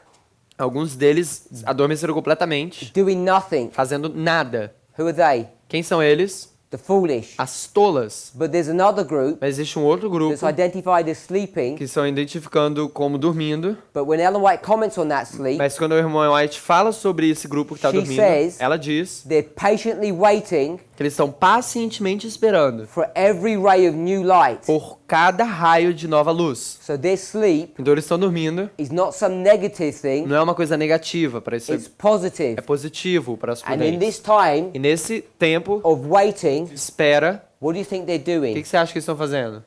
adormeceram completamente, doing nothing. fazendo nada. Who are they? Quem são eles? The foolish. As tolas. But there's another group Mas existe um outro grupo that's identified as sleeping, que estão identificando como dormindo. but when Ellen White comments on that sleep, Mas quando o irmão White fala sobre esse grupo que está She dormindo, says- ela diz they're patiently waiting Que eles estão pacientemente esperando for every ray of new light. por cada raio de nova luz. So their sleep Então eles estão dormindo. is not some negative thing, Não é uma coisa negativa para isso. it's positive. É positivo para os And in this prudentes. time E nesse tempo of waiting, de espera, what do you think they're o doing? que você acha que eles estão fazendo?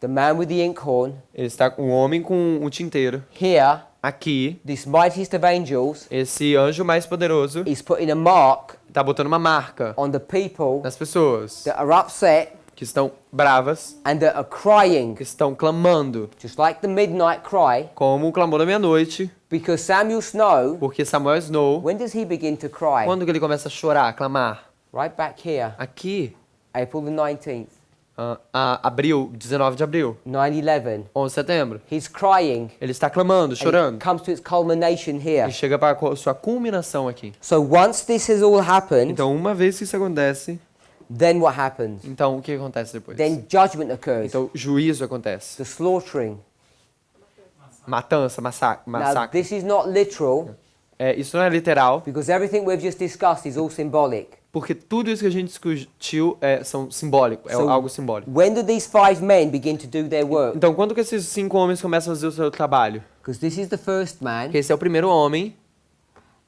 The man with the inkhorn, Ele está com um homem com um tinteiro. here, Aqui, this mightiest of angels, esse anjo mais poderoso is putting a mark está botando uma marca on the people nas pessoas that are upset que estão bravas, and that are crying, que estão clamando, just like the midnight cry, como o clamor da meia-noite, because Samuel Snow, porque Samuel Snow, when does he begin to cry? quando que ele começa a chorar, a clamar? Right back here, Aqui, April the 19th, abril, 19 de abril, 9/11. 11 de setembro. He's crying, Ele está clamando, and chorando. it comes to its culmination here. E chega para a sua culminação aqui. So once this has all happened, Então, uma vez que isso acontece, then what happens? então o que acontece depois? Then judgment occurs, Então, juízo acontece. the slaughtering. Matança, Now, massacre. this is not literal, Isso não é literal, because everything we've just discussed is all symbolic. porque tudo isso que a gente discutiu são simbólico, é So, algo simbólico. when do these 5 men begin to do their work? Então, quando que esses 5 homens começam a fazer o seu trabalho? Because this is the first man, Porque esse é o primeiro homem,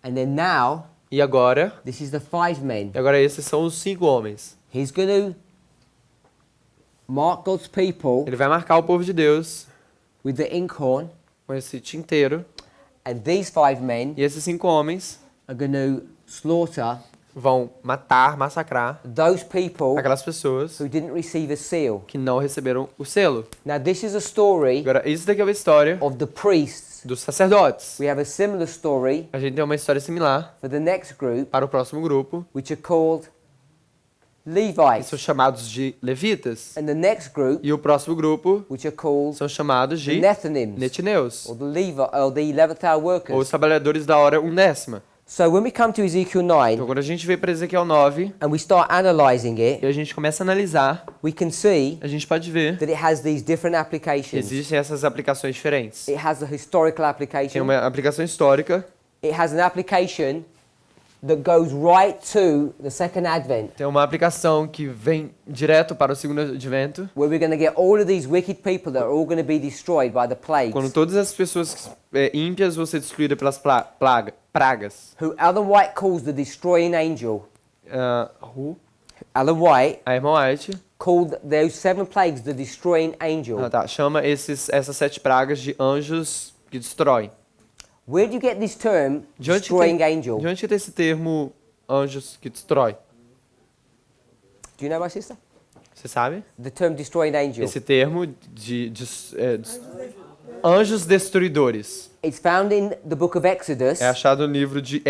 and then now, e agora this is the 5 men. esses são os 5 homens. He's going to mark God's people Ele vai marcar o povo de Deus with the inkhorn, com esse tinteiro, and these 5 men e esses 5 homens are going to slaughter vão matar, massacrar those people aquelas pessoas who didn't receive a seal. que não receberam o selo. Now, this is a story Agora, isso daqui é uma história of the priests. dos sacerdotes. We have a similar story A gente tem uma história similar for the next group, para o próximo grupo, which are called que Levites, são chamados de levitas. and the next group, E o próximo grupo which are called são chamados the de Nethinims, netineus, or the Levite ou os workers. trabalhadores da hora 1/10. So when we come to Ezekiel 9 Então, quando a gente vê para Ezequiel 9 and we start analyzing e it, a gente começa a analisar, we can see a gente pode ver that it has these different que applications. existem essas aplicações diferentes. It has a historical Tem application. uma aplicação histórica, It has an application that goes right to the second advent, tem uma aplicação que vem direto para o segundo advento, where we're going to get all of these wicked people that are all going to be destroyed by the quando plagues, todas as pessoas ímpias vão ser destruídas pelas pragas. who Ellen White calls the destroying angel. Ellen White A irmã White called those 7 plagues the destroying angel. chama essas 7 pragas de anjos que destroem. Where do you get this term, De onde destroying angel? de onde que tem esse termo anjos que destrói? Do you know, my sister? Você sabe? The term destroying angel. Esse termo de anjos destruidores It's found in the book of Exodus é achado no livro de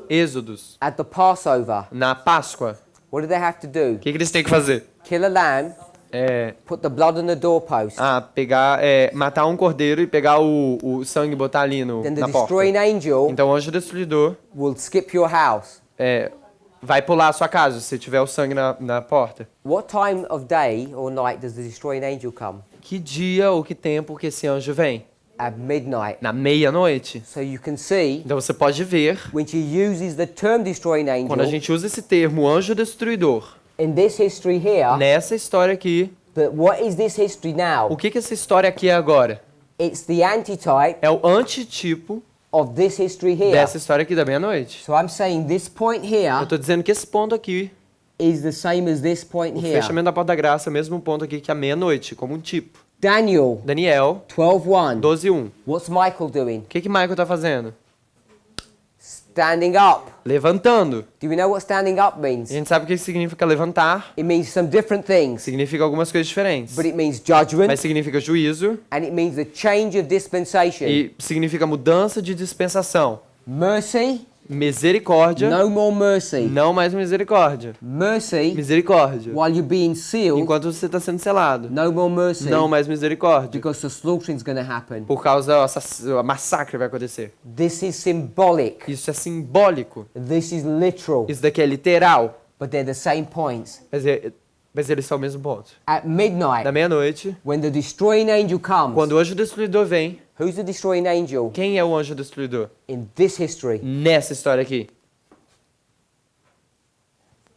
Êxodos, at the Passover. na Páscoa. What do they have to do? O que eles têm que fazer? Kill a lamb, put the blood on the doorpost. Matar um cordeiro e pegar o sangue e botar ali Then the na porta. destroying angel Então o anjo destruidor will skip your house. vai pular a sua casa se tiver o sangue na porta. What time of day or night does the destroying angel come? Que dia ou que tempo que esse anjo vem? At midnight. Na meia-noite. So you can see Então você pode ver, when she uses the term destroying quando a angel gente usa esse termo anjo destruidor, in this history here, nessa história aqui, but what is this history o now? que essa história aqui é agora? It's the antitype É o antitipo of this history here. dessa história aqui da meia-noite. So I'm saying this point Eu here estou dizendo que esse ponto aqui, is the same as this point o here. fechamento da porta da graça, é o mesmo ponto aqui que a meia-noite, como um tipo. Daniel Daniel 12:1. 12:1. What's Michael doing? O que Michael está fazendo? Standing up. Levantando. Do you know what standing up means? A gente sabe o que significa levantar. It means some different things, Significa algumas coisas diferentes. but it means judgment Mas significa juízo and it means a change of dispensation. e significa mudança de dispensação. Mercy, Misericórdia, no more mercy. não mais misericórdia. Mercy, Misericórdia. while you're being sealed, Enquanto você está sendo selado, no more mercy, não mais misericórdia. because the slaughtering's going to happen. Por causa a massacre vai acontecer. This is symbolic. Isso é simbólico. This is literal. Isso daqui é literal. But they're the same points. Mas eles são o mesmo ponto. At midnight, Na meia-noite, when the destroying angel comes, quando o anjo destruidor vem, who's the destroying angel quem é o anjo destruidor? in this history? Nessa história aqui.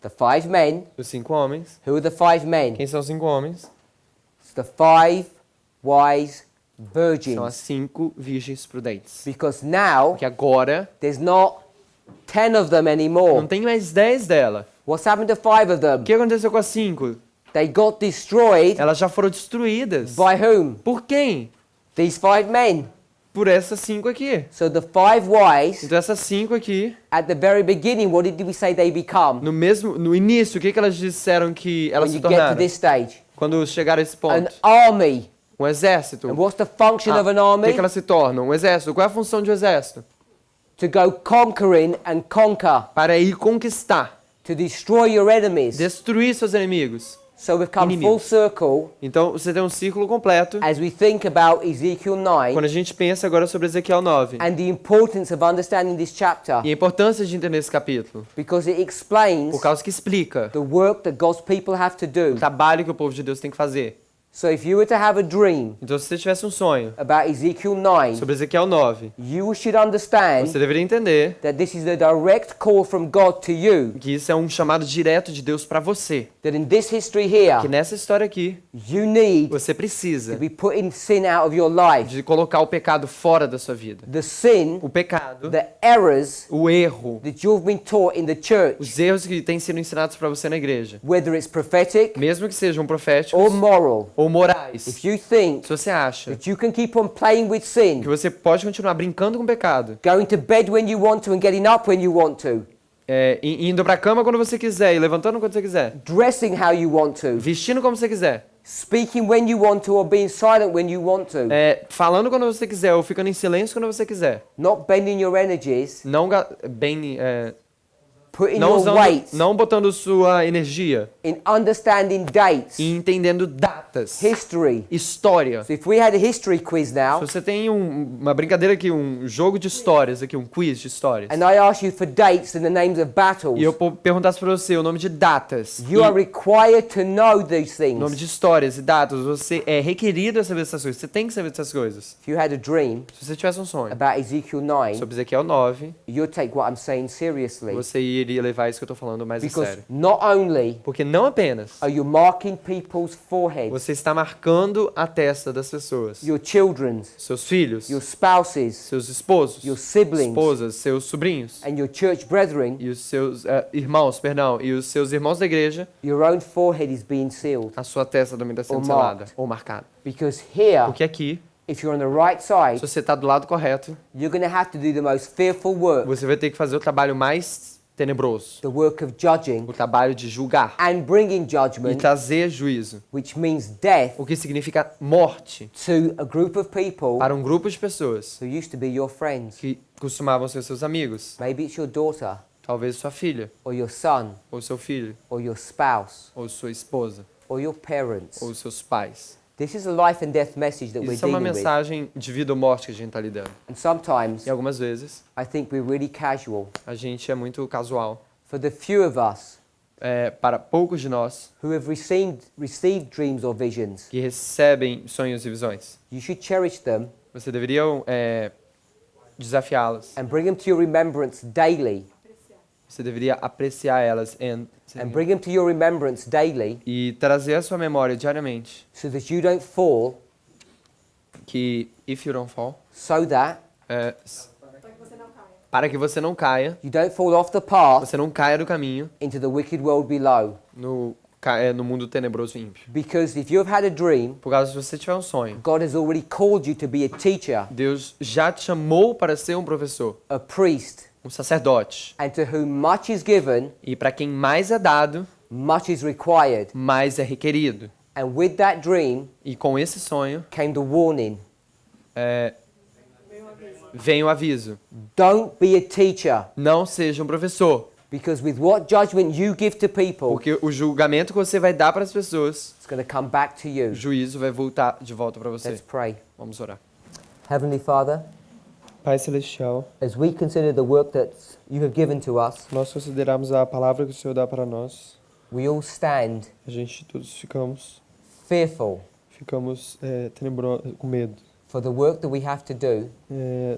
The 5 men. Os 5 homens. Who are the 5 men? Quem são os 5 homens? It's the 5 wise São as virgins. 5 virgens prudentes. Because now Porque agora there's not 10 of them não anymore. tem mais 10 dela. What's happened to 5 of O them? que aconteceu com as 5? They got destroyed Elas já foram destruídas. by whom? Por quem? These 5 men. Por essas 5 aqui. So the 5 wise, Então essas 5 aqui, at the very beginning, what did we say they become? no início, o que elas disseram que elas When se you get to tornaram? this stage? Quando chegaram a esse An ponto. army. Um exército. And what's the function of an O army? que elas se tornam? Um exército. Qual é a função de um exército? To go conquering and conquer. Para ir conquistar. To destroy your enemies. Destruir seus inimigos. So we've come full Inimigos. circle Então você tem um círculo completo. as we think about Ezekiel 9 Quando a gente pensa agora sobre Ezequiel 9. and the importance of understanding this chapter, E a importância de entender esse capítulo. because it explains Por causa que explica the work that God's people have to do. o trabalho que o povo de Deus tem que fazer. So if you were to have a dream Então se você tivesse um sonho about Ezekiel 9, sobre Ezequiel 9, you should understand você deveria entender that this is a direct call from God to you. que isso é um chamado direto de Deus para você. That in this history here, Que nessa história aqui, you need você to precisa be putting sin out of your life. de colocar o pecado fora da sua vida. The sin, O pecado, the errors o erro, that you've been taught in the church, os erros que têm sido ensinados para você na igreja, whether it's prophetic mesmo que sejam proféticos or moral. ou morais. If you think Se você acha that you can keep on playing with sin, que você pode continuar brincando com o pecado, going to bed when you want to and getting up when you want to, indo pra cama quando você quiser e levantando quando você quiser, dressing how you want to, vestindo como você quiser, speaking when you want to or being silent when you want to, falando quando você quiser ou ficando em silêncio quando você quiser, not bending your energies, não putting não your usando, weight não botando sua energia in understanding dates, e entendendo datas, history. história. So if we had a history quiz now, Se você tem uma brincadeira aqui, um jogo de histórias aqui, um quiz de histórias, and I ask you for dates and the names of battles, e eu perguntasse para você o nome de datas, you are required to know these nome things. de histórias e datas, você é requerido a saber essas coisas, você tem que saber essas coisas. If you had a dream Se você tivesse um sonho about Ezekiel 9, sobre Ezequiel 9, you'll take what I'm saying seriously. você iria levar isso que eu tô falando mais a Because sério. not only Porque não apenas are you marking people's foreheads, você está marcando a testa das pessoas, your children's, seus filhos, your spouses, seus esposos, your siblings, esposas, seus sobrinhos and your church brethren, e os seus irmãos, perdão, e os seus irmãos da igreja, your own forehead is being sealed. a sua testa também está sendo Or selada marked. ou marcada. Because here, Porque aqui, if you're on the right side, se você está do lado correto, you're going to have to do the most fearful work, você vai ter que fazer o trabalho mais tenebroso, the work of judging o trabalho de julgar and bringing e judgment, trazer juízo, which means death, o que significa morte to a group of people para um grupo de pessoas who used to be your friends. que costumavam ser seus amigos, Maybe it's your daughter, talvez sua filha, or your son, ou seu filho, or your spouse, ou sua esposa, or your parents. ou seus pais. This is a life and death message that we're Isso é uma dealing with. mensagem de vida ou morte que a gente está lidando. And sometimes E algumas vezes I think we're really casual. a gente é muito casual. For the few of us Para poucos de nós who have received dreams or visions, que recebem sonhos e visões, you should cherish them você deveria desafiá-las. and bring them to your remembrance daily. Você deveria apreciar elas And bring them to your remembrance daily e trazer à sua memória diariamente so that you don't fall, que if you don't fall, so that para que você não caia, you don't fall off the path você não caia do caminho into the wicked world below. no mundo tenebroso e ímpio. Because if you've had a dream, Por causa se você tiver um sonho, God has already called you to be a teacher, Deus já te chamou para ser um professor, a priest, um sacerdote. and to whom much is given, E para quem mais é dado, much is required. mais é requerido. And with that dream E com esse sonho, came the warning. vem o aviso. Don't be a teacher, Não seja um professor, because with what judgment you give to people, porque o julgamento que você vai dar para as pessoas, it's going to come back to o you. juízo vai voltar de volta para você. Let's pray. Vamos orar. Heavenly Father, Pai Celestial, as we consider the work that you have given to us, nós consideramos a palavra que o Senhor dá para nós. we all stand A gente todos ficamos fearful, tenebrosos, com medo. for the work that we have to do,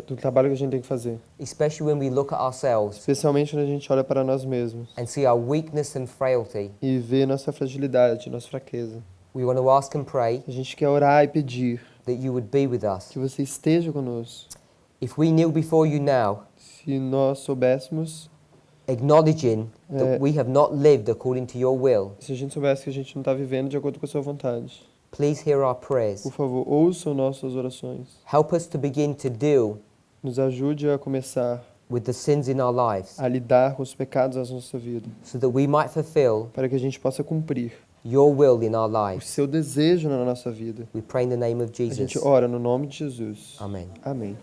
do trabalho que a gente tem que fazer. especially when we look at ourselves Especialmente quando a gente olha para nós mesmos and see our weakness and frailty. e vê nossa fragilidade, nossa fraqueza. We want to ask and pray A gente quer orar e pedir that you would be with us. que você esteja conosco. If we kneel before you now, Se nós soubéssemos, acknowledging that we have not lived according to your will, se a gente soubesse que a gente não está vivendo de acordo com a sua vontade, please hear our prayers. por favor, ouçam nossas orações. Help us to begin to deal Nos ajude a começar with the sins in our lives a lidar com os pecados da nossa vida, so that we might fulfill para que a gente possa cumprir your will in our o lives. seu desejo na nossa vida. We pray in the name of A gente Jesus. ora no nome de Jesus. Amen. Amém.